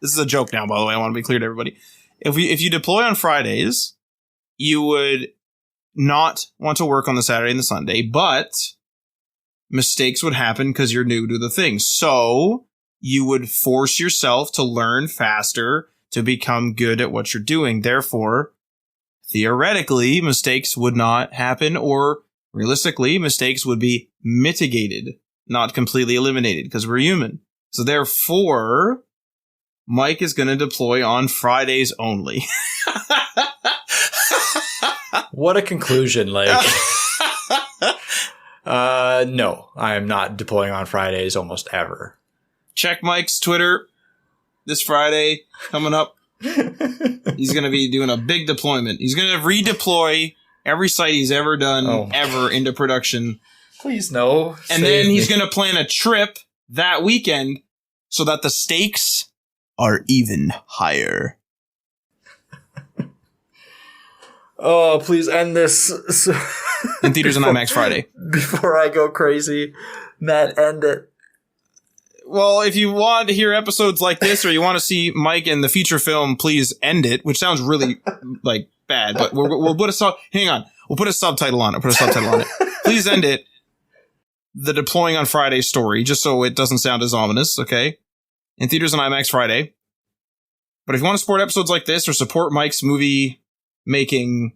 is a joke now, by the way. I want to be clear to everybody. If you deploy on Fridays, you would not want to work on the Saturday and the Sunday, but mistakes would happen because you're new to the thing. So you would force yourself to learn faster to become good at what you're doing. Therefore, theoretically, mistakes would not happen, or realistically, mistakes would be mitigated, not completely eliminated, because we're human. So therefore, Mike is going to deploy on Fridays only. What a conclusion. Like, no, I am not deploying on Fridays almost ever. Check Mike's Twitter this Friday coming up. He's going to be doing a big deployment. He's going to redeploy every site he's ever done ever into production. Please no. And then he's going to plan a trip that weekend so that the stakes are even higher. Oh, please end this. In theaters on IMAX Friday. Before I go crazy, Matt, end it. Well, if you want to hear episodes like this, or you want to see Mike in the feature film, please end it, which sounds really like bad, but we'll put hang on. We'll put a subtitle on it. Please end it. The deploying on Friday story, just so it doesn't sound as ominous, okay? In theaters on IMAX Friday. But if you want to support episodes like this, or support Mike's movie making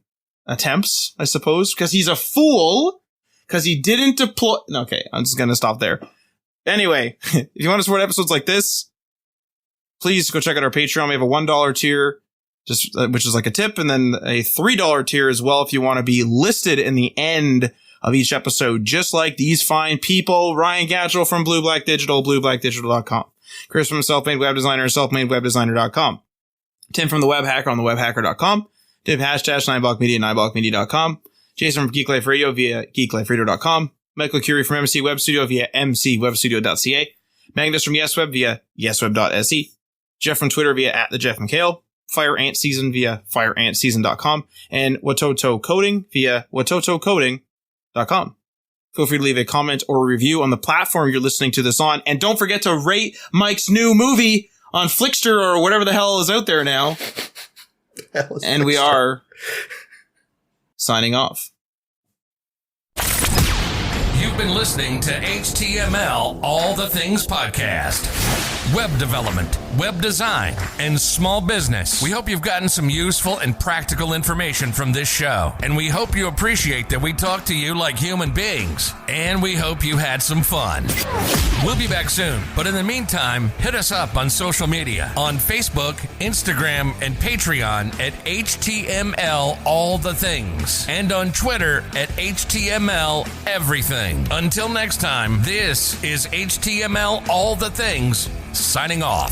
attempts, I suppose, because he's a fool, because he didn't deploy. Okay, I'm just going to stop there. Anyway, if you want to support episodes like this, please go check out our Patreon. We have a $1 tier, which is like a tip, and then a $3 tier as well if you want to be listed in the end of each episode, just like these fine people. Ryan Gatchell from Blue Black Digital, blueblackdigital.com. Chris from Self-Made Web Designer, selfmadewebdesigner.com. Tim from The Web Hacker on thewebhacker.com. Tim Hashtash 9blockmedia, 9blockmedia.com. Jason from Geek Life Radio via geekliferadio.com. Michael Curie from MC Web Studio via mcwebstudio.ca. Magnus from YesWeb via yesweb.se. Jeff from Twitter via @thejeffmchale. Fire Ant Season via fireantseason.com. And Watoto Coding via watotocoding.com. Feel free to leave a comment or review on the platform you're listening to this on. And don't forget to rate Mike's new movie on Flickster or whatever the hell is out there now. And we are signing off. You've been listening to HTML All the Things Podcast. Web development, web design, and small business. We hope you've gotten some useful and practical information from this show. And we hope you appreciate that we talk to you like human beings. And we hope you had some fun. We'll be back soon. But in the meantime, hit us up on social media on Facebook, Instagram, and Patreon at HTML All the Things. And on Twitter at HTML Everything. Until next time, this is HTML All the Things, signing off.